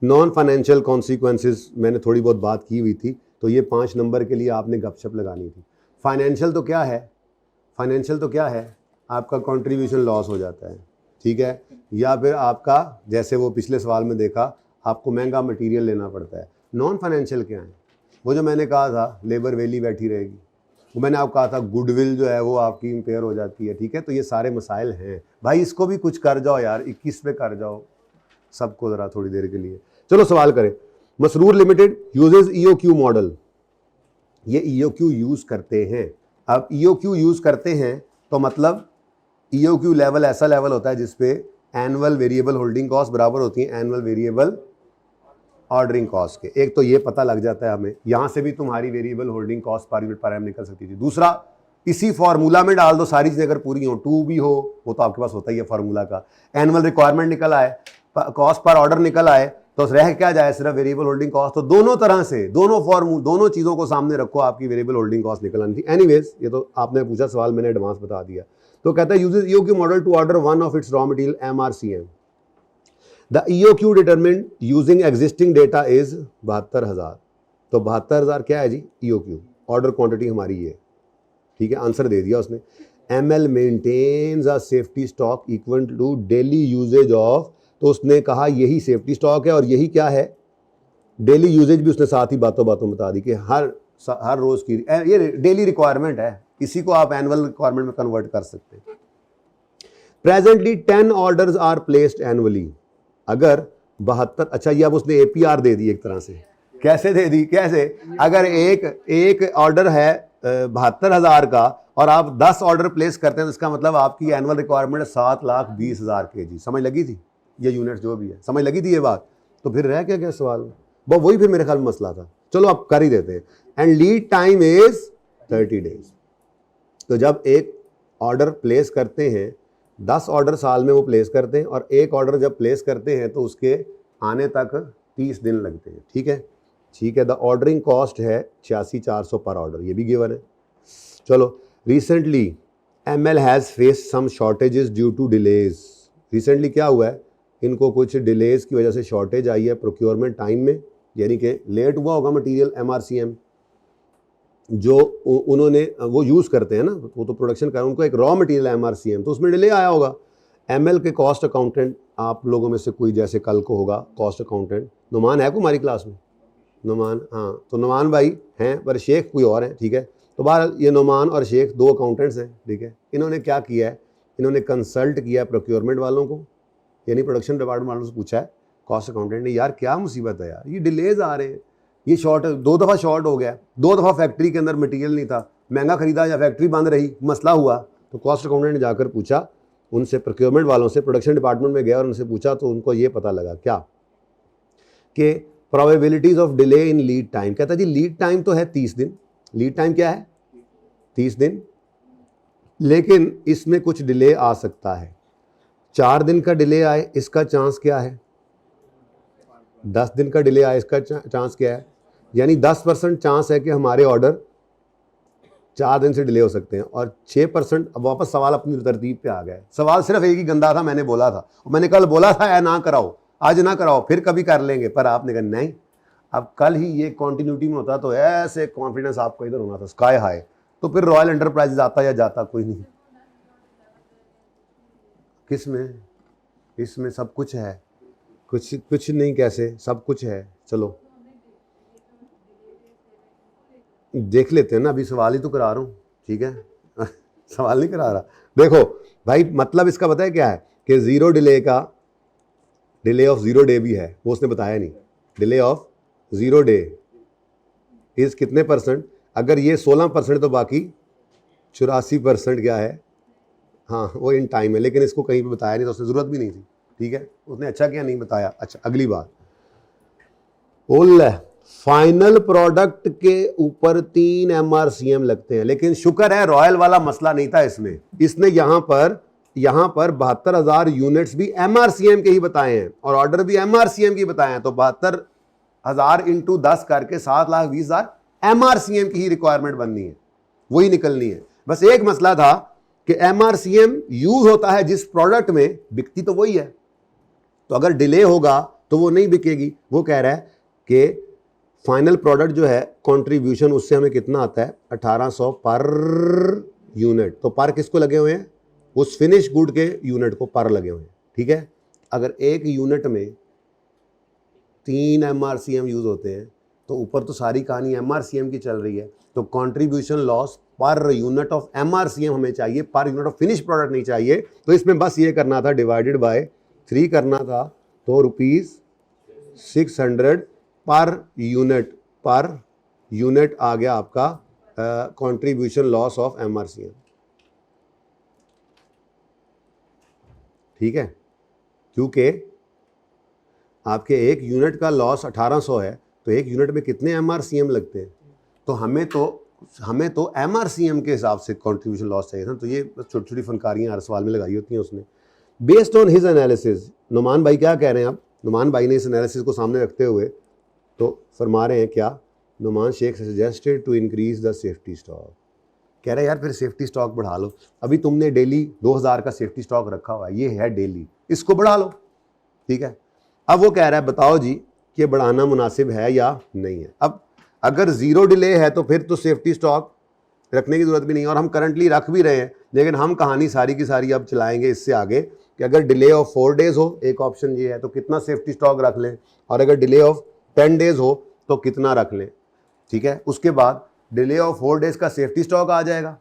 नॉन फाइनेंशियल कॉन्सिक्वेंसेस मैंने थोड़ी बहुत बात की हुई थी, तो ये 5 नंबर के लिए आपने गपशप लगानी थी। फाइनेंशियल तो क्या है, फाइनेंशियल तो क्या है, आपका कंट्रीब्यूशन लॉस हो जाता है, ठीक है, या फिर आपका जैसे वो पिछले सवाल में देखा आपको महंगा मटेरियल लेना पड़ता है। नॉन फाइनेंशियल क्या है, वो जो मैंने कहा था लेबर वैली बैठी रहेगी, वो मैंने आपको कहा था गुडविल जो है वो आपकी इम्पेयर हो जाती है, ठीक है। तो ये सारे मसाइल हैं भाई, इसको भी कुछ कर जाओ यार, 21 पे कर जाओ सबको ज़रा थोड़ी देर के लिए। चलो सवाल करें। Masroor limited uses EOQ model, ये ईओक्यू यूज़ करते हैं। अब ईओक्यू यूज़ करते हैं तो मतलब ईओक्यू लेवल ऐसा लेवल होता है जिसपे एनुअल वेरिएबल होल्डिंग कॉस्ट बराबर होती है एनुअल वेरिएबल ऑर्डरिंग कॉस्ट के। एक तो ये पता लग जाता है हमें, यहां से भी तुम्हारी variable holding cost per unit पर एम निकल सकती थी। दूसरा, इसी फार्मूला में डाल दो सारी चीजें अगर पूरी हो, टू भी हो, वो तो आपके पास होता ही है फार्मूला का। एनुअल रिक्वायरमेंट निकल आए, कॉस्ट पर ऑर्डर निकल आए, तो रह क्या जाए सिर्फ वेरिएबल होल्डिंग कॉस्ट। तो दोनों तरह से दोनों चीजों को सामने रखो, आपकी वेरिएबल होल्डिंग कॉस्ट निकल आनी थी। एनीवेज, ये तो आपने पूछा सवाल, मैंने एडवांस बता दिया। तो कहता है uses EOQ model to order one of its raw material MRCM. The EOQ determined using existing data is 72,000। तो 72,000 क्या है जी, EOQ ऑर्डर क्वांटिटी हमारी ये, ठीक है, आंसर दे दिया उसने। ML maintains a safety stock equal to daily usage of, तो उसने कहा यही सेफ्टी स्टॉक है और यही क्या है, डेली यूजेज भी उसने साथ ही बातों बातों बता दी कि हर रोज की ये डेली रिक्वायरमेंट है, इसी को आप एनुअल रिक्वायरमेंट में कन्वर्ट कर सकते हैं। Presently 10 orders are placed annually. अगर 72, अच्छा ये अब उसने APR दे दी एक तरह से, कैसे दे दी, कैसे, अगर एक ऑर्डर है 72,000 का और आप 10 ऑर्डर प्लेस करते हैं तो इसका मतलब आपकी एनुअल रिक्वायरमेंट 7,20,000 kg। समझ लगी थी, ये यूनिट जो भी है, समझ लगी थी ये बात। तो फिर रह क्या सवाल, वही फिर मेरे ख्याल में मसला था। चलो अब कर ही देते हैं। And lead time is 30 days. तो जब एक ऑर्डर प्लेस करते हैं, 10 ऑर्डर साल में वो प्लेस करते हैं, और एक ऑर्डर जब प्लेस करते हैं तो उसके आने तक 30 दिन लगते हैं, ठीक है, ठीक है। द ऑर्डरिंग कॉस्ट है 86,400 पर ऑर्डर, ये भी गिवन है। चलो, recently ML has face some shortages due to delays. Recently क्या हुआ है, इनको कुछ डिलेज की वजह से शॉर्टेज आई है प्रोक्योरमेंट टाइम में, यानी कि लेट हुआ होगा मटीरियल MRCM जो उन्होंने वो यूज़ करते हैं ना, वो तो प्रोडक्शन कर, उनको एक रॉ मटेरियल MRCM, तो उसमें डिले आया होगा। ML के कॉस्ट अकाउंटेंट आप लोगों में से कोई जैसे कल को होगा कॉस्ट अकाउंटेंट, नुमान है को हमारी क्लास में, नुमान, हाँ, तो नुमान भाई हैं, पर शेख कोई और हैं, ठीक है। तो बहरहाल ये नुमान और शेख 2 अकाउंटेंट्स हैं, ठीक है। इन्होंने क्या किया है, इन्होंने कंसल्ट किया है प्रोक्योरमेंट वालों को, यानी प्रोडक्शन डिपार्टमेंट वालों से पूछा है कॉस्ट अकाउंटेंट ने, यार क्या मुसीबत है यार, ये डिलेज आ रहे हैं, ये शॉर्ट 2 दफ़ा शॉर्ट हो गया, 2 दफ़ा फैक्ट्री के अंदर मटेरियल नहीं था, महंगा खरीदा या फैक्ट्री बंद रही, मसला हुआ। तो कॉस्ट अकाउंटेंट ने जाकर पूछा उनसे, प्रोक्योरमेंट वालों से, प्रोडक्शन डिपार्टमेंट में गया और उनसे पूछा, तो उनको ये पता लगा क्या कि probabilities of delay in lead time. कहता जी लीड टाइम तो है 30 दिन, लीड टाइम क्या है 30 दिन, लेकिन इसमें कुछ डिले आ सकता है। 4 दिन का डिले आए इसका चांस क्या है, 10 दिन का डिले आए इसका चांस क्या है, यानी 10% चांस है कि हमारे ऑर्डर 4 दिन से डिले हो सकते हैं, और 6%। अब वापस सवाल अपनी तरतीब पे आ गया। सवाल सिर्फ एक ही गंदा था, मैंने बोला था, मैंने कल बोला था या ना कराओ, आज ना कराओ, फिर कभी कर लेंगे, पर आपने कहा नहीं। अब कल ही ये कॉन्टिन्यूटी में होता तो ऐसे कॉन्फिडेंस आपको इधर होना था स्काई हाई, तो फिर रॉयल एंटरप्राइजेज आता या जाता, कोई नहीं। किस में, इसमें सब कुछ है, कुछ नहीं, कैसे सब कुछ है। चलो देख लेते हैं ना, अभी सवाल ही तो करा रहा हूँ, ठीक है सवाल नहीं करा रहा। देखो भाई, मतलब इसका पता है क्या है कि जीरो डिले का, डिले ऑफ 0 डे भी है, वो उसने बताया नहीं। डिले ऑफ 0 डे इज कितने %, अगर ये 16% तो बाकी 84% क्या है, हाँ वो इन टाइम है, लेकिन इसको कहीं पे बताया नहीं, तो उसने ज़रूरत भी नहीं थी, ठीक है, उसने अच्छा किया नहीं बताया। अच्छा अगली बात, फाइनल प्रोडक्ट के ऊपर 3 MRCM लगते हैं, लेकिन शुक्र है रॉयल वाला मसला नहीं था इसमें, इसने यहाँ पर 72,000 यूनिट्स भी MRCM के ही बताए हैं और ऑर्डर भी MRCM के ही बताए हैं। तो 72,000 इंटू 10 करके 7,20,000 MRCM की ही रिक्वायरमेंट बननी है, वही निकलनी है। बस एक मसला था कि MRCM यूज होता है जिस प्रोडक्ट में, बिकती तो वही है, तो अगर डिले होगा तो वो नहीं बिकेगी। वो कह रहा है कि फाइनल प्रोडक्ट जो है कंट्रीब्यूशन उससे हमें कितना आता है 1800 पर यूनिट। तो पर किसको लगे हुए हैं, उस फिनिश गुड के यूनिट को पर लगे हुए हैं, ठीक है। अगर एक यूनिट में 3 MRCM यूज होते हैं तो ऊपर तो सारी कहानी MRCM की चल रही है, तो contribution loss per unit of MRCM हमें चाहिए, per unit of finish product नहीं चाहिए। तो इसमें बस ये करना था, डिवाइडेड बाय 3 करना था, तो ₹600 पर यूनिट आ गया आपका कंट्रीब्यूशन लॉस ऑफ MRCM, ठीक है। क्योंकि आपके एक यूनिट का लॉस 1800 है, तो एक यूनिट में कितने MRCM लगते हैं, तो हमें तो MRCM के हिसाब से कंट्रीब्यूशन लॉस चाहिए था। तो ये छोटी छोटी फनकारियाँ हर सवाल में लगाई होती हैं उसने। Based on his analysis, Numan भाई क्या कह रहे हैं अब, नुमान भाई ने इस एनालिसिस को सामने रखते हुए तो फरमा रहे हैं क्या, Numan Shaikh suggested to increase the safety stock. कह रहे हैं यार फिर सेफ्टी स्टॉक बढ़ा लो, अभी तुमने डेली 2000 का सेफ्टी स्टॉक रखा हुआ है, ये है डेली, इसको बढ़ा लो, ठीक है। अब वो कह रहा है बताओ जी कि बढ़ाना मुनासिब है या नहीं है। अब अगर ज़ीरो डिले है तो फिर तो सेफ्टी स्टॉक रखने की ज़रूरत भी नहीं है, और हम करंटली रख भी रहे हैं। लेकिन हम कहानी सारी की सारी अब चलाएंगे इससे आगे कि अगर डिले ऑफ 4 डेज़ हो, एक ऑप्शन ये है, तो कितना सेफ्टी स्टॉक रख लें, और अगर डिले ऑफ 10 डेज़ हो तो कितना रख लें, ठीक है। उसके बाद डिले ऑफ 4 डेज़ का सेफ्टी स्टॉक आ जाएगा।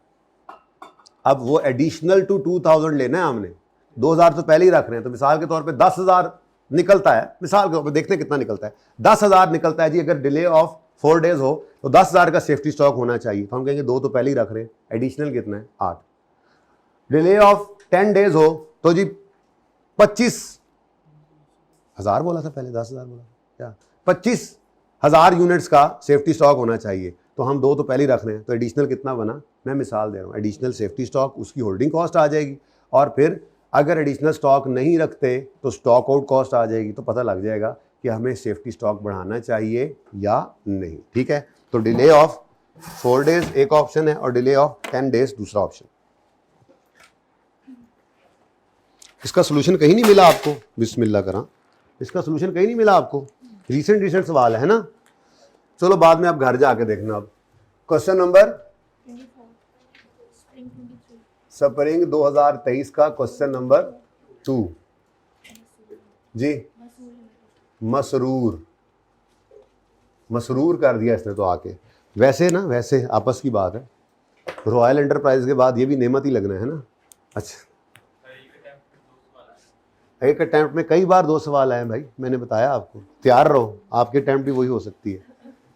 अब वो एडिशनल टू 2000 लेना है हमने, 2000 तो पहले ही रख रहे हैं, तो मिसाल के तौर पे 10,000 निकलता है, मिसाल के तौर पे देखते हैं कितना निकलता है, 10,000 निकलता है जी। अगर डिले ऑफ 4 डेज़ हो तो 10,000 का सेफ्टी स्टॉक होना चाहिए, तो हम कहेंगे 2 तो पहले ही रख रहे हैं, एडिशनल कितना है 8। डिले ऑफ 10 डेज़ हो तो जी 25,000 बोला था पहले, 10,000 बोला क्या, 25,000 यूनिट्स का सेफ्टी स्टॉक होना चाहिए, तो हम 2 तो पहले ही रख रहे हैं, तो एडिशनल कितना बना, मैं मिसाल दे रहा हूँ, एडिशनल सेफ्टी स्टॉक उसकी होल्डिंग कॉस्ट आ जाएगी, और फिर अगर एडिशनल स्टॉक नहीं रखते तो स्टॉक आउट कॉस्ट आ जाएगी, तो पता लग जाएगा कि हमें सेफ्टी स्टॉक बढ़ाना चाहिए या नहीं, ठीक है। तो डिले ऑफ 4 डेज एक ऑप्शन है, और डिले ऑफ 10 डेज दूसरा ऑप्शन। इसका सोल्यूशन कहीं नहीं मिला आपको, बिस्मिल्लाह करा, इसका सोल्यूशन कहीं नहीं मिला आपको, रिसेंट सवाल है ना। चलो बाद में आप घर जाके देखना। अब क्वेश्चन नंबर स्प्रिंग 2023 का क्वेश्चन नंबर 2 जी, मसरूर कर दिया इसने तो आके। वैसे ना, वैसे आपस की बात है, रॉयल एंटरप्राइज के बाद ये भी नेमत ही लगना है ना। अच्छा, एक अटैम्प्ट में कई बार 2 सवाल आए भाई, मैंने बताया आपको, तैयार रहो, आपकी अटैम्प्ट भी वही हो सकती है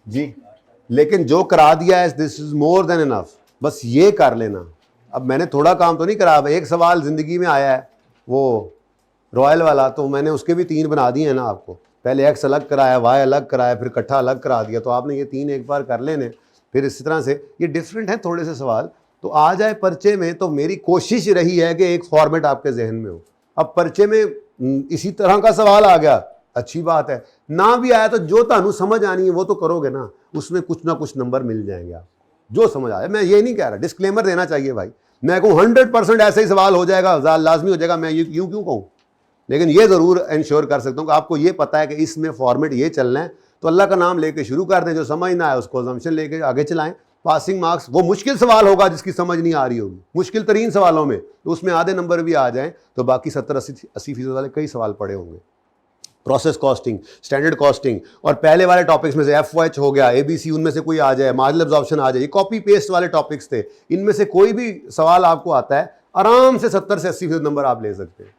जी। लेकिन जो करा दिया है this is more than enough, बस ये कर लेना। अब मैंने थोड़ा काम तो नहीं करा, एक सवाल ज़िंदगी में आया है वो रॉयल वाला, तो मैंने उसके भी 3 बना दिए हैं ना आपको, पहले एक्स अलग कराया, वाई अलग कराया, फिर इकट्ठा अलग करा दिया, तो आपने ये 3 एक बार कर लेने। फिर इसी तरह से ये डिफरेंट है थोड़े से सवाल, तो आ जाए पर्चे में। तो मेरी कोशिश रही है कि एक फॉर्मेट आपके जहन में हो। अब पर्चे में इसी तरह का सवाल आ गया, अच्छी बात है, ना भी आया तो जो तानू समझ आनी है वो तो करोगे ना, उसमें कुछ ना कुछ नंबर मिल जाएंगे आप, जो समझ आए। मैं ये नहीं कह रहा, डिस्क्लेमर देना चाहिए भाई, मैं कहूँ 100% ऐसे ही सवाल हो जाएगा, लाजमी हो जाएगा, मैं यूं क्यों कहूँ, लेकिन ये ज़रूर इंश्योर कर सकता हूँ कि आपको ये पता है कि इसमें फॉर्मेट ये चलना है, तो अल्लाह का नाम लेके शुरू कर दें, जो समझ ना आए उसको अजम्पशन लेके आगे चलाएं। पासिंग मार्क्स वो मुश्किल सवाल होगा जिसकी समझ नहीं आ रही होगी, मुश्किल तरीन सवालों में, तो उसमें आधे नंबर भी आ जाएं, तो बाकी 70-80% वाले कई सवाल पड़े होंगे। प्रोसेस कॉस्टिंग, स्टैंडर्ड कॉस्टिंग, और पहले वाले टॉपिक्स में से FOH हो गया, ABC, उनमें से कोई आ जाए, मार्जिनल एब्जॉर्प्शन आ जाए, ये कॉपी पेस्ट वाले टॉपिक्स थे, इनमें से कोई भी सवाल आपको आता है, आराम से 70 से 80% नंबर आप ले सकते हैं।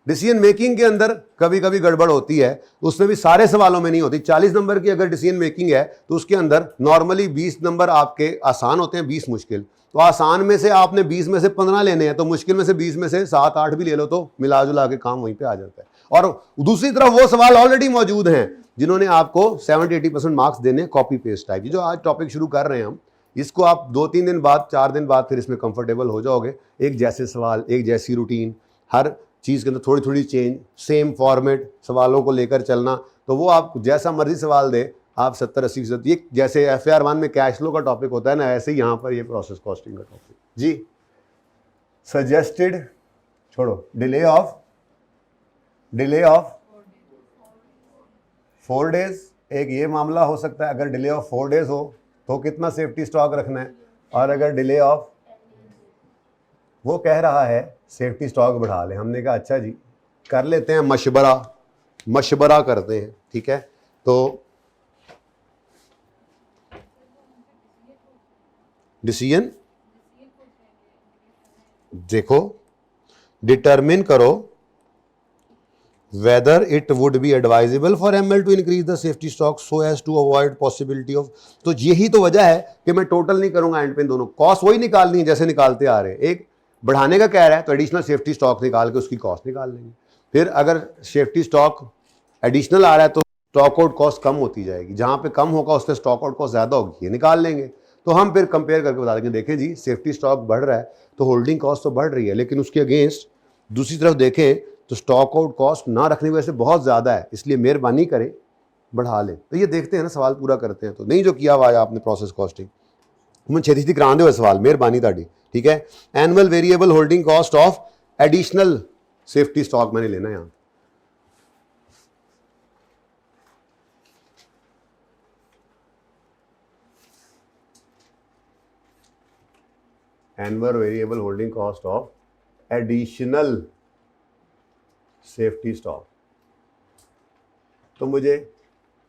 डिसीजन मेकिंग के अंदर कभी कभी गड़बड़ होती है, उसमें भी सारे सवालों में नहीं होती। 40 नंबर की अगर डिसीजन मेकिंग है तो उसके अंदर नॉर्मली 20 नंबर आपके आसान होते हैं, 20 मुश्किल। तो आसान में से आपने 20 में से 15 लेने हैं, तो मुश्किल में से 20 में से 7-8 भी ले लो, तो मिला जुला के काम वहीं पे आ जाता है। और दूसरी तरफ वो सवाल ऑलरेडी मौजूद हैं जिन्होंने आपको 70-80% मार्क्स देने, कॉपी पेस्ट टाइप। जो आज टॉपिक शुरू कर रहे हैं हम, इसको आप 2-3 दिन बाद, 4 दिन बाद फिर इसमें कंफर्टेबल हो जाओगे। एक जैसे सवाल, एक जैसी रूटीन, हर चीज़ के अंदर थोड़ी थोड़ी चेंज, सेम फॉर्मेट सवालों को लेकर चलना, तो वो आप जैसा मर्जी सवाल दे, आप 70-80%। ये जैसे FAR 1 में कैश फ्लो का टॉपिक होता है ना, ऐसे ही यहाँ पर ये प्रोसेस कॉस्टिंग का टॉपिक जी। सजेस्टेड, छोड़ो, डिले ऑफ 4 डेज, एक ये मामला हो सकता है, अगर डिले ऑफ 4 डेज हो तो कितना सेफ्टी स्टॉक रखना है, और अगर डिले ऑफ, वो कह रहा है सेफ्टी स्टॉक बढ़ा लें। हमने कहा अच्छा जी कर लेते हैं, मशवरा करते हैं, ठीक है। तो डिसीजन देखो, डिटरमिन करो whether it would be advisable for ML to increase the safety stock so as to avoid possibility of, तो यही तो वजह है कि मैं टोटल नहीं करूंगा एंड पे, दोनों कॉस्ट वही निकालनी है जैसे निकालते आ रहे हैं। एक बढ़ाने का कह रहा है तो एडिशनल सेफ्टी स्टॉक निकाल के उसकी कॉस्ट निकाल लेंगे, फिर अगर सेफ्टी स्टॉक एडिशनल आ रहा है तो स्टॉक आउट कॉस्ट कम होती जाएगी, जहां पे कम होगा उससे स्टॉक आउट कॉस्ट ज्यादा होगी, ये निकाल लेंगे। तो हम फिर कंपेयर करके बता देंगे, देखें जी सेफ्टी स्टॉक बढ़ रहा है तो होल्डिंग कॉस्ट तो बढ़ रही है, लेकिन उसके अगेंस्ट दूसरी तरफ देखें तो स्टॉक आउट कॉस्ट ना रखने की वजह से बहुत ज़्यादा है, इसलिए मेहरबानी करें बढ़ा लें। तो ये देखते हैं ना, सवाल पूरा करते हैं। तो नहीं जो किया हुआ है आपने प्रोसेस कॉस्टिंग, मैं छेती छेती करा दो सवाल, मेहरबानी ताड़ी, ठीक है। Annual variable holding cost of additional safety stock मैंने लेना है यहाँ। Annual variable holding cost of additional safety stock, तो मुझे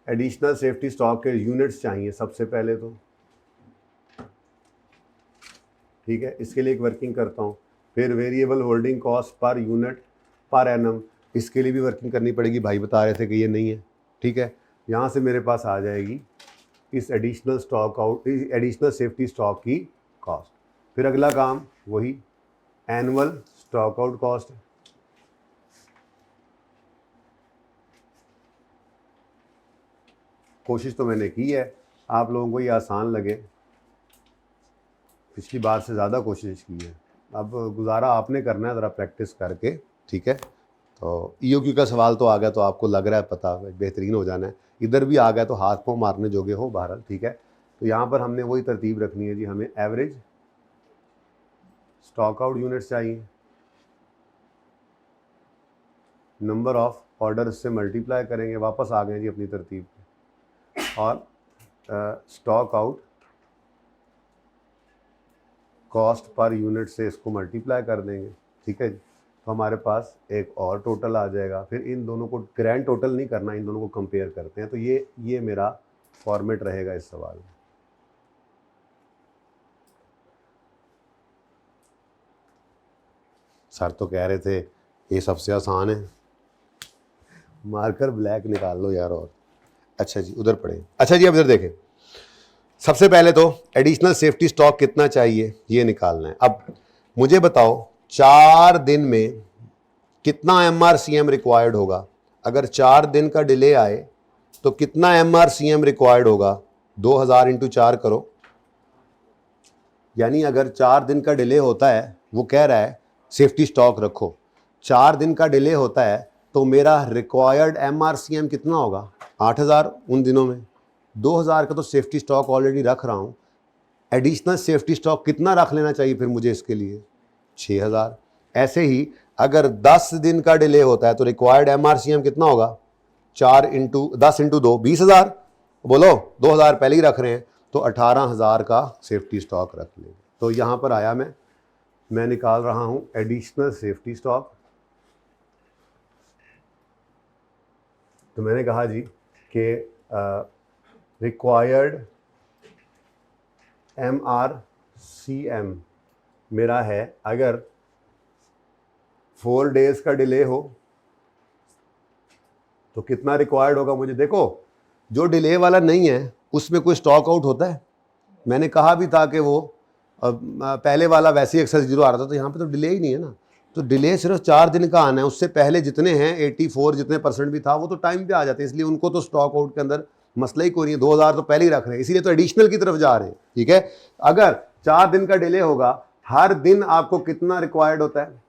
एडिशनल सेफ्टी स्टॉक के यूनिट्स चाहिए सबसे पहले तो, ठीक है। इसके लिए एक वर्किंग करता हूँ, फिर variable holding cost per unit per annum, इसके लिए भी वर्किंग करनी पड़ेगी, भाई बता रहे थे कि ये नहीं है, ठीक है। यहाँ से मेरे पास आ जाएगी इस additional stock out, additional safety stock की कॉस्ट। फिर अगला काम वही एनुअल स्टॉक आउट कॉस्ट, कोशिश तो मैंने की है, आप लोगों को ये आसान लगे, पिछली बार से ज़्यादा कोशिश की है, अब गुजारा आपने करना है ज़रा प्रैक्टिस करके, ठीक है। तो ईओक्यू का सवाल तो आ गया तो आपको लग रहा है पता बेहतरीन हो जाना है, इधर भी आ गया तो हाथ पाँव मारने जोगे हो बहरहाल, ठीक है। तो यहाँ पर हमने वही तरतीब रखनी है जी, हमें एवरेज स्टॉक आउट यूनिट्स चाहिए, नंबर ऑफ ऑर्डर से मल्टीप्लाई करेंगे, वापस आ गए जी अपनी तरतीब, और stock out cost per unit से इसको मल्टीप्लाई कर देंगे, ठीक है जी। तो हमारे पास एक और टोटल आ जाएगा, फिर इन दोनों को ग्रैंड टोटल नहीं करना, इन दोनों को कंपेयर करते हैं। तो ये मेरा फॉर्मेट रहेगा इस सवाल में। सर तो कह रहे थे ये सबसे आसान है, मार्कर ब्लैक निकाल लो यार। और अच्छा जी उधर पढ़े, अच्छा जी अब इधर देखें, सबसे पहले तो एडिशनल सेफ्टी स्टॉक कितना चाहिए ये निकालना है। अब मुझे बताओ 4 दिन में कितना MRCM रिक्वायर्ड होगा, अगर 4 दिन का डिले आए तो कितना MRCM रिक्वायर्ड होगा, 2000 × 4 करो, यानी अगर 4 दिन का डिले होता है, वो कह रहा है सेफ्टी स्टॉक रखो, 4 दिन का डिले होता है तो मेरा रिक्वायर्ड MRCM कितना होगा, 8000 उन दिनों में, 2000 का तो सेफ्टी स्टॉक ऑलरेडी रख रहा हूँ, एडिशनल सेफ्टी स्टॉक कितना रख लेना चाहिए फिर मुझे इसके लिए, 6000। ऐसे ही अगर 10 दिन का डिले होता है तो रिक्वायर्ड MRCM कितना होगा, 4 × 10 × 2 20000, बोलो 2000 पहले ही रख रहे हैं तो 18000 का सेफ्टी स्टॉक रख लेंगे। तो यहाँ पर आया मैं निकाल रहा हूँ एडिशनल सेफ्टी स्टॉक। तो मैंने कहा जी कि रिक्वायर्ड MRCM मेरा है, अगर 4 डेज का डिले हो तो कितना रिक्वायर्ड होगा मुझे। देखो जो डिले वाला नहीं है उसमें कोई स्टॉक आउट होता है, मैंने कहा भी था कि वो पहले वाला वैसे ही एक्सेस 0 आ रहा था, तो यहाँ पे तो डिले ही नहीं है ना, तो डिले सिर्फ 4 दिन का आना है, उससे पहले जितने हैं 84 जितने % भी था वो तो टाइम पे आ जाते हैं, इसलिए उनको तो स्टॉक आउट के अंदर मसला ही कोई नहीं है, 2000 तो पहले ही रख रहे हैं, इसीलिए तो एडिशनल की तरफ जा रहे हैं, ठीक है। अगर 4 दिन का डिले होगा, हर दिन आपको कितना रिक्वायर्ड होता है,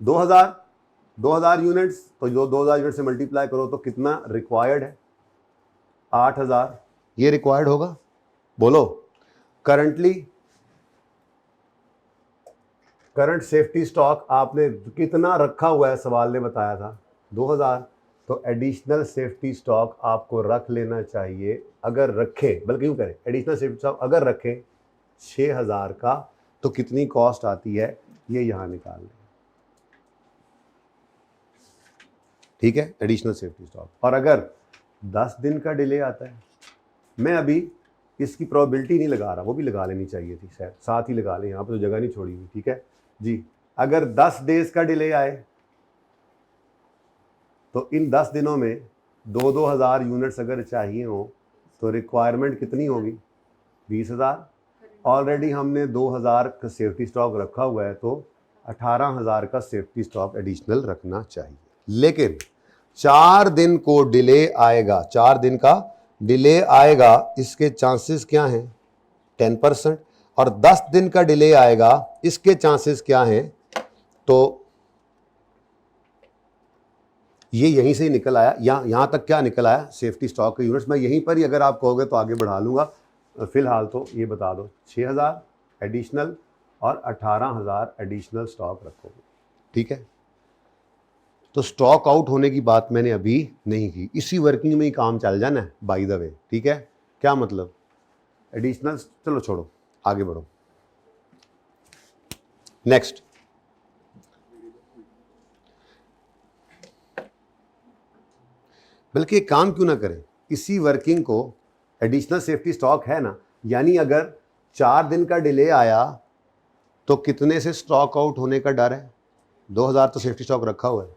2000 यूनिट्स, तो जो 2000 यूनिट से मल्टीप्लाई करो तो कितना रिक्वायर्ड है, 8000 ये रिक्वायर्ड होगा। बोलो करंट सेफ्टी स्टॉक आपने कितना रखा हुआ है, सवाल ने बताया था 2000, तो एडिशनल सेफ्टी स्टॉक आपको रख लेना चाहिए। अगर रखें, बल्कि यूँ करें, एडिशनल सेफ्टी स्टॉक अगर रखें 6000 का, तो कितनी कॉस्ट आती है ये यहाँ निकाल लें। ठीक है, एडिशनल सेफ्टी स्टॉक। और अगर 10 दिन का डिले आता है, मैं अभी इसकी प्रोबेबिलिटी नहीं लगा रहा, वो भी लगा लेनी चाहिए थी शायद, साथ ही लगा लें, यहाँ पर तो जगह नहीं छोड़ी हुई। ठीक है जी, अगर 10 डेज का डिले आए तो इन 10 दिनों में 2-2 हज़ार यूनिट्स अगर चाहिए हो तो रिक्वायरमेंट कितनी होगी? 20,000। ऑलरेडी हमने 2,000 का सेफ्टी स्टॉक रखा हुआ है, तो 18,000 का सेफ्टी स्टॉक एडिशनल रखना चाहिए। लेकिन 4 दिन को डिले आएगा, 4 दिन का डिले आएगा, इसके चांसेस क्या हैं? 10%। और 10 दिन का डिले आएगा, इसके चांसेस क्या हैं? तो ये यहीं से ही निकल आया, यहाँ तक क्या निकल आया सेफ्टी स्टॉक के यूनिट्स। मैं यहीं पर ही अगर आप कहोगे तो आगे बढ़ा लूँगा, फिलहाल तो ये बता दो 6,000 एडिशनल और 18,000 एडिशनल स्टॉक रखोगे। ठीक है, तो स्टॉक आउट होने की बात मैंने अभी नहीं की, इसी वर्किंग में ही काम चल जाना है बाय द वे। ठीक है, क्या मतलब? एडिशनल, चलो छोड़ो, आगे बढ़ो। नेक्स्ट, बल्कि एक काम क्यों ना करें, इसी वर्किंग को, एडिशनल सेफ्टी स्टॉक है ना, यानी अगर 4 दिन का डिले आया तो कितने से स्टॉक आउट होने का डर है? 2,000 तो सेफ्टी स्टॉक रखा हुआ है,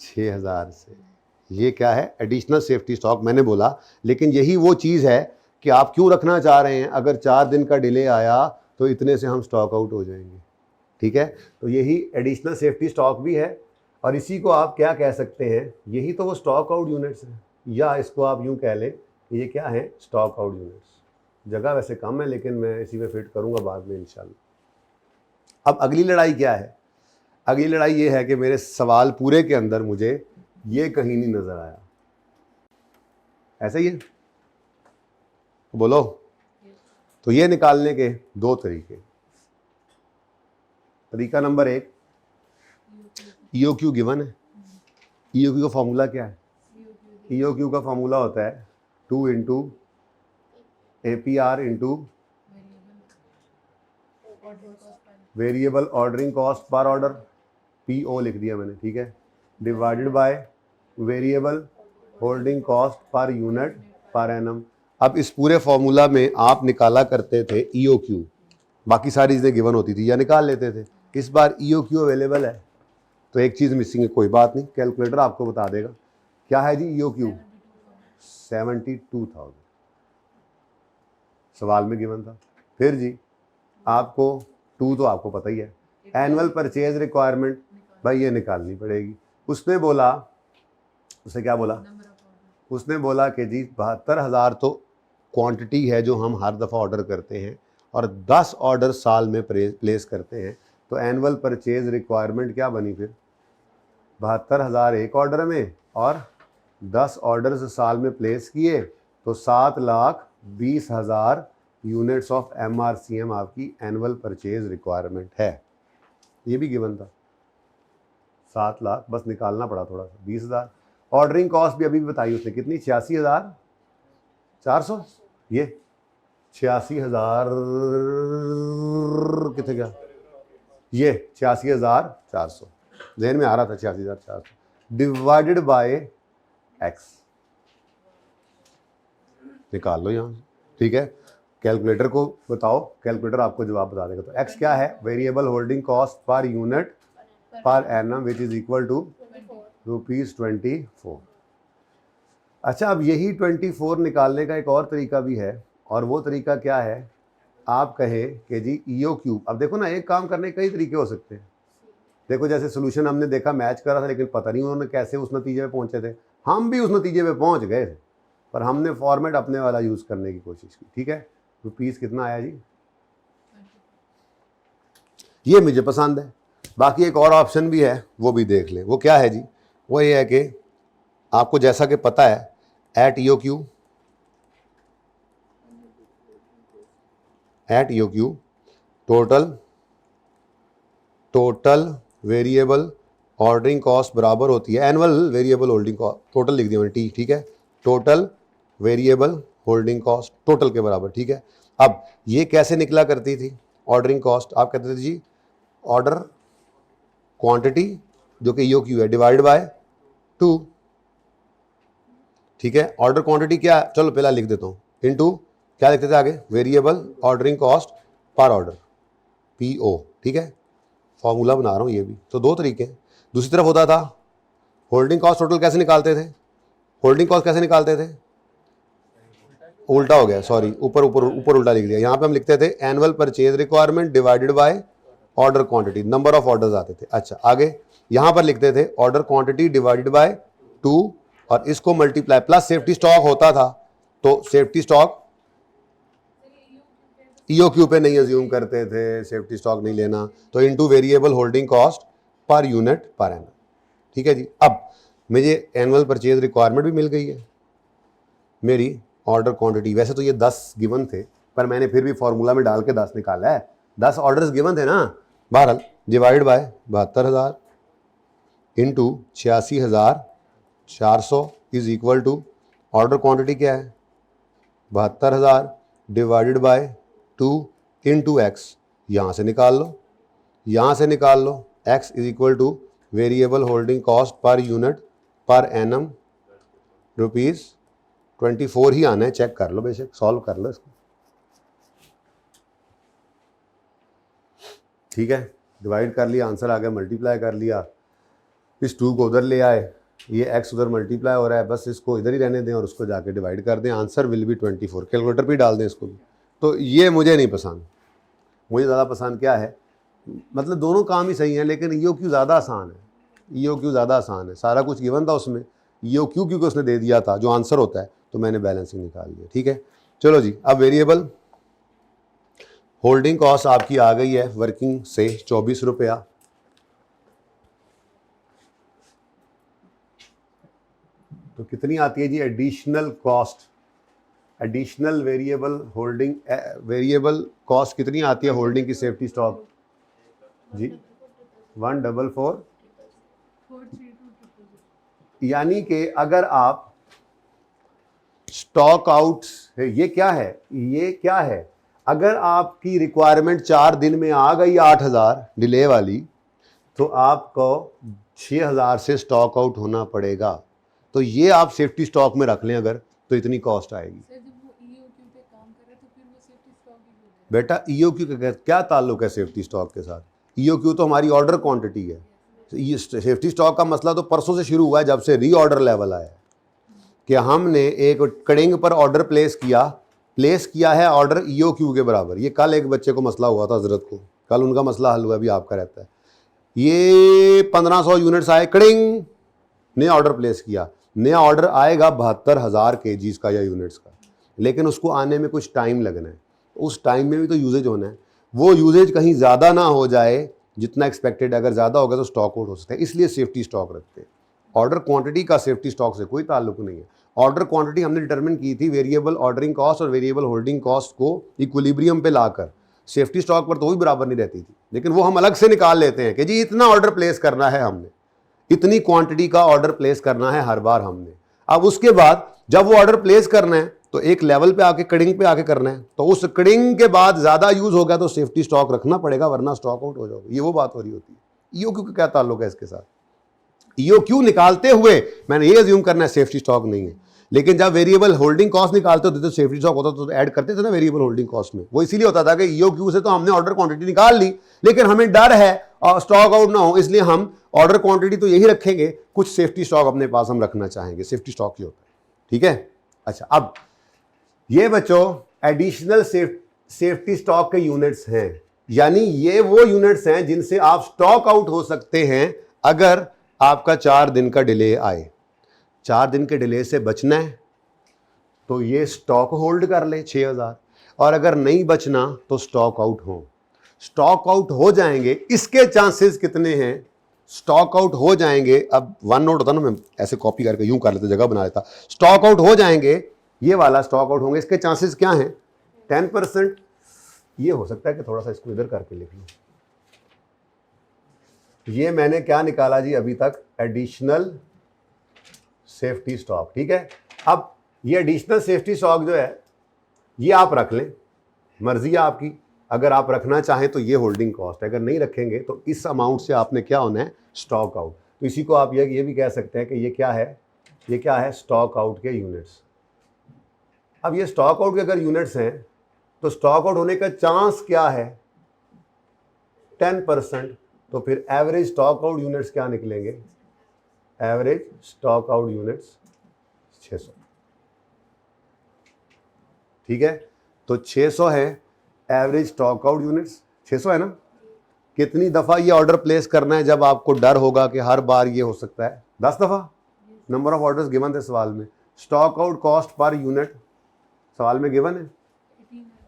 6,000 से। ये क्या है? एडिशनल सेफ्टी स्टॉक मैंने बोला, लेकिन यही वो चीज़ है कि आप क्यों रखना चाह रहे हैं। अगर 4 दिन का डिले आया तो इतने से हम स्टॉक आउट हो जाएंगे। ठीक है, तो यही एडिशनल सेफ्टी स्टॉक भी है, और इसी को आप क्या कह सकते हैं, यही तो वो स्टॉक आउट यूनिट्स है, या इसको आप यूँ कह लें कि ये क्या है? Stock out units. जगह वैसे कम है, लेकिन मैं इसी में फिट करूँगा बाद में इंशाल्लाह। अब अगली लड़ाई क्या है? अगली लड़ाई ये है कि मेरे सवाल पूरे के अंदर मुझे ये कहीं नहीं नज़र आया। ऐसा ही है, बोलो। तो ये निकालने के 2 तरीके। तरीका नंबर 1, EOQ गिवन है। EOQ का फॉर्मूला क्या है? EOQ का फॉर्मूला होता है 2 into APR into variable ordering cost per order, PO लिख दिया मैंने। ठीक है, divided by variable holding cost per unit per annum. अब इस पूरे फॉर्मूला में आप निकाला करते थे EOQ, बाकी सारी चीज़ें गिवन होती थी या निकाल लेते थे। इस बार EOQ अवेलेबल है, तो एक चीज़ मिसिंग है, कोई बात नहीं, कैलकुलेटर आपको बता देगा। क्या है जी EOQ? 72,000 सवाल में गिवन था। फिर जी आपको 2 तो आपको पता ही है, एनुअल परचेज रिक्वायरमेंट, भाई ये निकालनी पड़ेगी। उसने बोला, उसने क्या बोला? उसने बोला कि जी 72,000 तो क्वांटिटी है जो हम हर दफ़ा ऑर्डर करते हैं, और 10 ऑर्डर साल में प्लेस करते हैं, तो एनुअल परचेज रिक्वायरमेंट क्या बनी फिर? 72,000 एक ऑर्डर में, और 10 ऑर्डर्स साल में प्लेस किए तो 7,20,000 यूनिट्स ऑफ MRCM आपकी एनुअल परचेज रिक्वायरमेंट है। ये भी गिवन था 7 लाख, बस निकालना पड़ा थोड़ा सा, 20,000। ऑर्डरिंग कॉस्ट भी अभी बताई उसने, कितनी? 86,400। ये 86,000 कितने गया? ये 86,400 ज़हन में आ रहा था, 86,400 डिवाइडेड बाय एक्स। निकाल लो यहाँ से। ठीक है, कैलकुलेटर को बताओ, कैलकुलेटर आपको जवाब बता देगा। तो एक्स क्या है? Variable holding cost per unit per annum, which is equal to ₹24। अच्छा, अब यही 24 निकालने का एक और तरीका भी है, और वो तरीका क्या है? आप कहें कि जी EOQ, अब देखो ना, एक काम करने के कई तरीके हो सकते हैं। देखो, जैसे सोल्यूशन हमने देखा मैच कर रहा था, लेकिन पता नहीं उन्होंने कैसे उस नतीजे पे पहुंचे थे। हम भी उस नतीजे पे पहुंच गए थे, पर हमने फॉर्मेट अपने वाला यूज़ करने की कोशिश की। ठीक है, रुपीस कितना आया जी? ये मुझे पसंद है। बाकी एक और ऑप्शन भी है, वो भी देख लें। वो क्या है जी? वो ये है कि आपको जैसा कि पता है, at EOQ total variable ordering cost बराबर होती है annual variable holding cost, total लिख दिया मैंने टी, ठीक है, total variable holding cost total के बराबर, ठीक है। अब ये कैसे निकला करती थी ऑर्डरिंग कॉस्ट, आप कहते थे जी ऑर्डर क्वांटिटी जो कि EOQ है डिवाइड बाय 2, ठीक है। ऑर्डर क्वांटिटी क्या है, चलो पहला लिख देता हूँ, इनटू क्या लिखते थे आगे, variable ordering cost per order, PO, ठीक है। फॉर्मूला बना रहा हूँ ये भी, तो दो तरीके हैं। दूसरी तरफ होता था होल्डिंग कॉस्ट टोटल कैसे निकालते थे, होल्डिंग कॉस्ट कैसे निकालते थे, उल्टा हो गया सॉरी, ऊपर ऊपर ऊपर उल्टा लिख दिया। यहाँ पे हम लिखते थे annual purchase requirement divided by order quantity, number of orders आते थे। अच्छा आगे यहाँ पर लिखते थे ऑर्डर क्वांटिटी डिवाइडेड बाय 2 और इसको मल्टीप्लाई प्लस सेफ्टी स्टॉक होता था, तो सेफ्टी स्टॉक EOQ पे नहीं अज्यूम करते थे, सेफ्टी स्टॉक नहीं लेना, तो into variable holding cost per unit per annum, ठीक है जी। अब मुझे एनुअल परचेज रिक्वायरमेंट भी मिल गई है, मेरी ऑर्डर क्वांटिटी, वैसे तो ये 10 गिवन थे पर मैंने फिर भी फॉर्मूला में डाल के 10 निकाला है, 10 ऑर्डर्स गिवन थे ना, बहरहाल divide by 72,000 into 86,400 is equal to order quantity क्या है 72,000 डिवाइडेड बाय 2 इंटू एक्स, यहाँ से निकाल लो, यहाँ से निकाल लो, X is equal to variable holding cost per unit per annum ₹24 ही आना है, चेक कर लो, बेशक सॉल्व कर लो इसको, ठीक है। डिवाइड कर लिया, आंसर आ गया, मल्टीप्लाई कर लिया, इस 2 को उधर ले आए, ये x उधर मल्टीप्लाई हो रहा है, बस इसको इधर ही रहने दें और उसको जाके डिवाइड कर दें, आंसर विल बी 24, कैलकुलेटर पे डाल दें इसको भी। तो ये मुझे नहीं पसंद, मुझे ज़्यादा पसंद क्या है, मतलब दोनों काम ही सही हैं लेकिन EOQ ज़्यादा आसान है, EOQ ज़्यादा आसान है, सारा कुछ गिवन था उसमें, EOQ क्योंकि उसने दे दिया था जो आंसर होता है, तो मैंने बैलेंसिंग निकाल लिया, ठीक है। चलो जी, अब वेरिएबल होल्डिंग कॉस्ट आपकी आ गई है वर्किंग से 24 रुपया, तो कितनी आती है जी additional cost, additional variable cost कितनी आती है होल्डिंग की सेफ्टी स्टॉक जी 144, यानी कि अगर आप स्टॉक आउट, ये क्या है, ये क्या है, अगर आपकी रिक्वायरमेंट 4 दिन में आ गई 8,000 डिले वाली, तो आपको 6,000 से स्टॉक आउट होना पड़ेगा, तो ये आप सेफ्टी स्टॉक में रख लें अगर, तो इतनी कॉस्ट आएगी। बेटा EOQ का क्या ताल्लुक है सेफ्टी स्टॉक के साथ, EOQ तो हमारी ऑर्डर क्वांटिटी है, ये सेफ्टी स्टॉक का मसला तो परसों से शुरू हुआ है जब से रीऑर्डर लेवल आया कि हमने एक कड़िंग पर ऑर्डर प्लेस किया है ऑर्डर EOQ के बराबर। ये कल एक बच्चे को मसला हुआ था हजरत को, कल उनका मसला हल हुआ, अभी आपका रहता है। ये 1500 यूनिट्स आए, कड़िंग नया ऑर्डर प्लेस किया, नया ऑर्डर आएगा 72,000 kgs का या यूनिट्स का, लेकिन उसको आने में कुछ टाइम लगना है, उस टाइम में भी तो यूजेज होना है, वो यूजेज कहीं ज़्यादा ना हो जाए जितना एक्सपेक्टेड, अगर ज़्यादा होगा तो स्टॉक आउट हो सकता है, इसलिए सेफ्टी स्टॉक रखते हैं। ऑर्डर क्वांटिटी का सेफ्टी स्टॉक से कोई ताल्लुक नहीं है। ऑर्डर क्वांटिटी हमने डिटरमिन की थी वेरिएबल ऑर्डरिंग कॉस्ट और वेरिएबल होल्डिंग कॉस्ट को इक्विलिब्रियम पे लाकर, सेफ्टी स्टॉक पर तो भी बराबर नहीं रहती थी, लेकिन वो हम अलग से निकाल लेते हैं कि जी इतना ऑर्डर प्लेस करना है हमने, इतनी क्वांटिटी का ऑर्डर प्लेस करना है हर बार हमने। अब उसके बाद जब वो ऑर्डर प्लेस करना है तो एक लेवल पे आके कड़िंग पे आके करना है, तो उस कड़िंग के बाद ज्यादा यूज हो गया तो सेफ्टी स्टॉक रखना पड़ेगा वरना स्टॉक आउट हो जाओगे, ये वो बात हो रही होती है। EOQ का क्या ताल्लुक है इसके साथ, EOQ निकालते हुए मैंने ये अज्यूम करना है सेफ्टी स्टॉक नहीं है, लेकिन जब वेरिएबल होल्डिंग कॉस्ट निकालते होते तो सेफ्टी स्टॉक होता तो ऐड करते थे ना वेरिएबल होल्डिंग कॉस्ट में। वो इसीलिए होता था कि EOQ से तो हमने ऑर्डर क्वांटिटी निकाल ली, लेकिन हमें डर है और स्टॉक आउट ना हो, इसलिए हम ऑर्डर क्वांटिटी तो यही रखेंगे, कुछ सेफ्टी स्टॉक अपने पास हम रखना चाहेंगे, सेफ्टी स्टॉक ही होता है, ठीक है। अच्छा, अब ये बच्चों एडिशनल सेफ्टी स्टॉक के यूनिट्स हैं, यानी ये वो यूनिट्स हैं जिनसे आप स्टॉक आउट हो सकते हैं अगर आपका 4 दिन का डिले आए। 4 दिन के डिले से बचना है तो ये स्टॉक होल्ड कर ले 6,000, और अगर नहीं बचना तो स्टॉक आउट हो। स्टॉक आउट हो जाएंगे, इसके चांसेस कितने हैं, स्टॉक आउट हो जाएंगे, अब वन नोट होता ना, मैं ऐसे कॉपी करके यूं कर लेता, जगह बना लेता, स्टॉक आउट हो जाएंगे, ये वाला स्टॉक आउट होंगे, इसके चांसेस क्या हैं 10%। ये हो सकता है कि थोड़ा सा इसको इधर करके लिख लूं, ये मैंने क्या निकाला जी अभी तक, एडिशनल सेफ्टी स्टॉक, ठीक है। अब ये एडिशनल सेफ्टी स्टॉक जो है ये आप रख लें, मर्जी है आपकी, अगर आप रखना चाहें तो ये होल्डिंग कॉस्ट है, अगर नहीं रखेंगे तो इस अमाउंट से आपने क्या होना है, स्टॉक आउट। तो इसी को आप ये भी कह सकते हैं कि ये क्या है, ये क्या है, स्टॉक आउट के यूनिट्स। अब ये स्टॉक आउट के अगर यूनिट्स हैं तो स्टॉक आउट होने का चांस क्या है, 10%। तो फिर एवरेज स्टॉक आउट यूनिट्स क्या निकलेंगे, एवरेज स्टॉक आउट यूनिट्स 600, ठीक है। तो 600 है एवरेज स्टॉक आउट यूनिट्स, 600 है ना। कितनी दफ़ा ये ऑर्डर प्लेस करना है जब आपको डर होगा कि हर बार ये हो सकता है, 10 दफ़ा। नंबर ऑफ ऑर्डर्स गिवन थे सवाल में। Stock out cost per unit सवाल में गिवन है,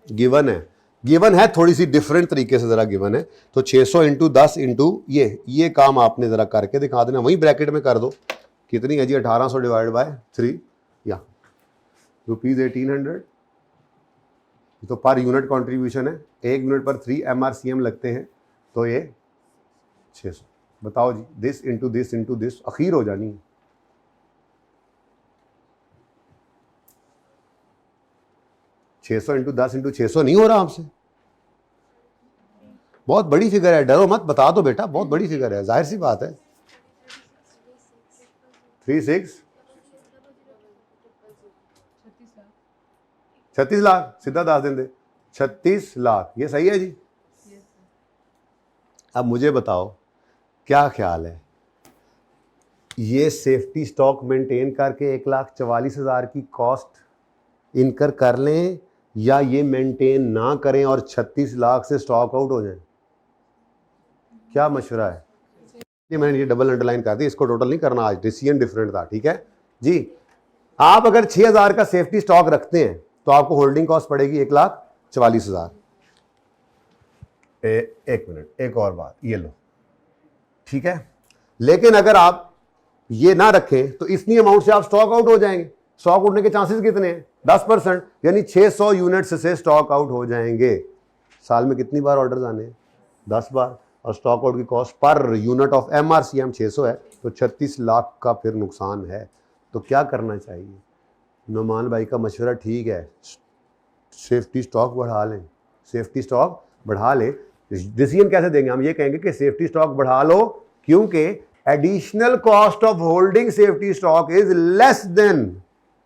गिवन है, गिवन है, थोड़ी सी डिफरेंट तरीके से ज़रा गिवन है। तो 600 इंटू 10 इंटू ये काम आपने ज़रा करके दिखा देना, वहीं ब्रैकेट में कर दो। कितनी है जी, 1800 डिवाइड बाय 3 या ₹1800। तो पर यूनिट कंट्रीब्यूशन है, एक यूनिट पर 3 MRCM लगते हैं, तो ये 600। बताओ जी, दिस इंटू दिस अखीर हो जानी है। छः सौ इंटू 10 इंटू 600 नहीं हो रहा आपसे, बहुत बड़ी फिगर है, डरो मत, बता दो बेटा, बहुत बड़ी फिगर है, जाहिर सी बात है। 36 लाख, सीधा 10 दिन दे, 36 लाख, ये सही है जी। अब मुझे बताओ क्या ख्याल है, ये सेफ्टी स्टॉक मेंटेन करके 1,44,000 की कॉस्ट इनकर कर लें, या ये मेंटेन ना करें और 36 लाख से स्टॉक आउट हो जाए, क्या मशवरा है। ये मैंने ये डबल अंडरलाइन कर दी, इसको टोटल नहीं करना आज, डिसीजन डिफरेंट था, ठीक है जी। आप अगर 6,000 का सेफ्टी स्टॉक रखते हैं तो आपको होल्डिंग कॉस्ट पड़ेगी 1,44,000। एक मिनट, एक और बात, ये लो, ठीक है। लेकिन अगर आप ये ना रखें तो इतनी अमाउंट से आप स्टॉक आउट हो जाएंगे। स्टॉक आउट होने के चांसेस कितने हैं, 10%, यानी 600 यूनिट्स से स्टॉक आउट हो जाएंगे। साल में कितनी बार ऑर्डर आने हैं, 10 बार, और स्टॉक आउट की cost per unit of MRCM 600 है, तो 36 लाख का फिर नुकसान है। तो क्या करना चाहिए, नुमान भाई का मशवरा ठीक है, सेफ्टी स्टॉक बढ़ा लें, सेफ्टी स्टॉक बढ़ा लें। डिसीजन कैसे देंगे, हम ये कहेंगे कि सेफ्टी स्टॉक बढ़ा लो, क्योंकि additional cost of holding safety stock is less than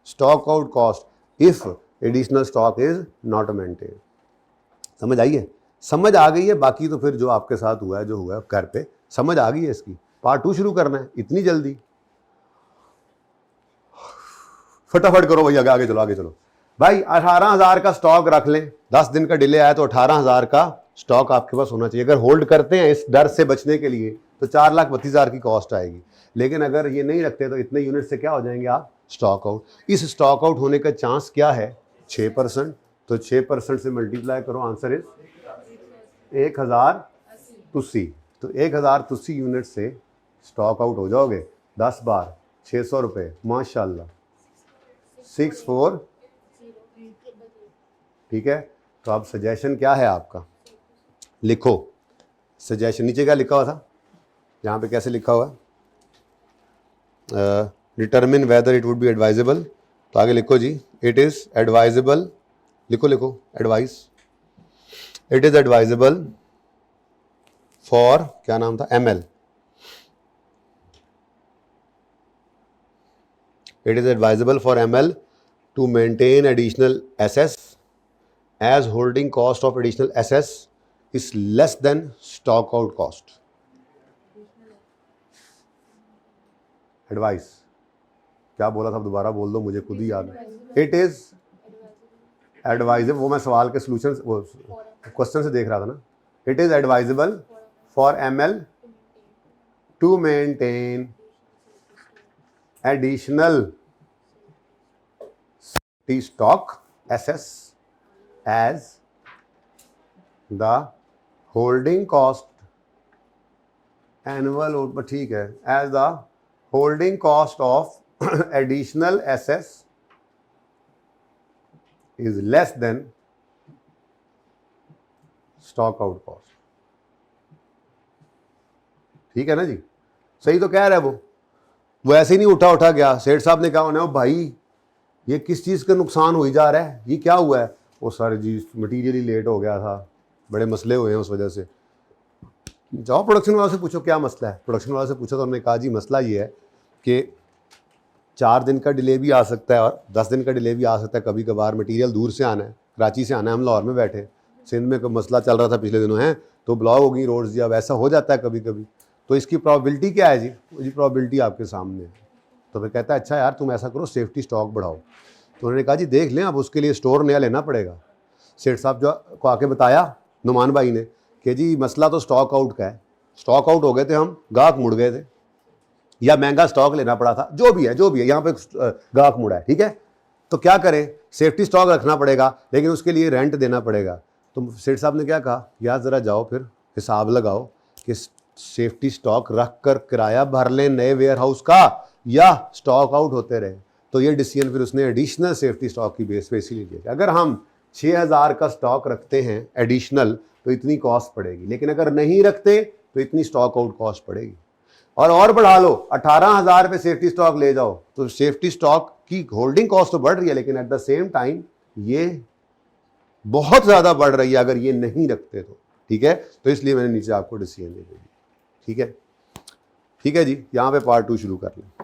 stock out cost if additional stock is not maintain. समझ आई है, समझ आ गई है। बाकी तो फिर जो आपके साथ हुआ है, जो हुआ है घर पे, समझ आ गई है। इसकी पार्ट 2 शुरू करना है इतनी जल्दी, फटाफट करो भैया, आगे चलो, आगे चलो भाई। 18,000 का स्टॉक रख लें, 10 दिन का डिले आया तो 18,000 का स्टॉक आपके पास होना चाहिए। अगर होल्ड करते हैं इस डर से बचने के लिए तो 4,32,000 की कॉस्ट आएगी। लेकिन अगर ये नहीं रखते तो इतने यूनिट से क्या हो जाएंगे आप, स्टॉक आउट। इस स्टॉक आउट होने का चांस क्या है, 6%। तो 6% से मल्टीप्लाई करो, आंसर इज 1,080। तो 1,080 यूनिट से स्टॉक आउट हो जाओगे, 10 बार 600 रुपये, माशाल्लाह, 64, ठीक है। तो अब सजेशन क्या है आपका, लिखो सजेशन, नीचे क्या लिखा हुआ था, यहाँ पे कैसे लिखा हुआ है, determine whether it would be advisable. तो आगे लिखो जी, इट इज़ एडवाइजेबल, लिखो लिखो, advice, it is advisable for, क्या नाम था, ML, it is advisable for ML to maintain additional SS as holding cost of additional SS is less than stock out cost. Advice क्या बोला था, दोबारा बोल दो, मुझे खुद ही याद है। इट इज एडवाइजेबल, वो मैं सवाल के सोल्यूशन, वो क्वेश्चन से देख रहा था ना। It is advisable for ML to maintain additional stock SS as the holding cost annual, ठीक है, as the holding cost of additional SS is less than stock out cost, ठीक है ना जी, सही तो कह रहा है वो ऐसे ही नहीं उठा गया। सेठ साहब ने कहा उन्हें, ओ भाई ये किस चीज़ का नुकसान हो ही जा रहा है, ये क्या हुआ है? वो सर जी मटीरियल ही लेट हो गया था, बड़े मसले हुए हैं उस वजह से। जाओ प्रोडक्शन वाले से पूछो क्या मसला है। प्रोडक्शन वाले से पूछा तो उन्होंने कहा जी मसला ये है कि 4 दिन का डिले भी आ सकता है और 10 दिन का डिले भी आ सकता है। कभी कभार मटीरियल दूर से आना है, कराची से आना है, हम लाहौर में बैठे, सिंध में कोई मसला चल रहा था पिछले दिनों है तो ब्लॉक हो गई रोड्स, या वैसा हो जाता है कभी कभी। तो इसकी प्रॉबिलिटी क्या है जी? जी प्रॉबिलिटी आपके सामने है। तो फिर कहता है अच्छा यार तुम ऐसा करो सेफ्टी स्टॉक बढ़ाओ। तो उन्होंने कहा जी देख लें, अब उसके लिए स्टोर नया लेना पड़ेगा। सेठ साहब जो को आके बताया नुमान भाई ने कि जी मसला तो स्टॉक आउट का है, स्टॉक आउट हो गए थे हम, गाहक मुड़ गए थे, या महंगा स्टॉक लेना पड़ा था, जो भी है यहाँ पे गाहक मुड़ा है, ठीक है। तो क्या करें, सेफ्टी स्टॉक रखना पड़ेगा लेकिन उसके लिए रेंट देना पड़ेगा। तो सेठ साहब ने क्या कहा, यार ज़रा जाओ फिर हिसाब लगाओ कि सेफ्टी स्टॉक रख कर किराया भर लें नए वेयर हाउस का या स्टॉक आउट होते रहे। तो ये डिसीजन फिर उसने एडिशनल सेफ्टी स्टॉक की बेस पे इसीलिए लिया। अगर हम 6000 का स्टॉक रखते हैं एडिशनल तो इतनी कॉस्ट पड़ेगी, लेकिन अगर नहीं रखते तो इतनी स्टॉक आउट कॉस्ट पड़ेगी। और बढ़ा लो, 18,000 पे सेफ्टी स्टॉक ले जाओ तो सेफ्टी स्टॉक की होल्डिंग कॉस्ट तो बढ़ रही है, लेकिन एट द सेम टाइम ये बहुत ज़्यादा बढ़ रही है अगर ये नहीं रखते तो, ठीक है। तो इसलिए मैंने नीचे आपको डिसीजन दे दी, ठीक है जी। यहाँ पे पार्ट 2 शुरू कर लें।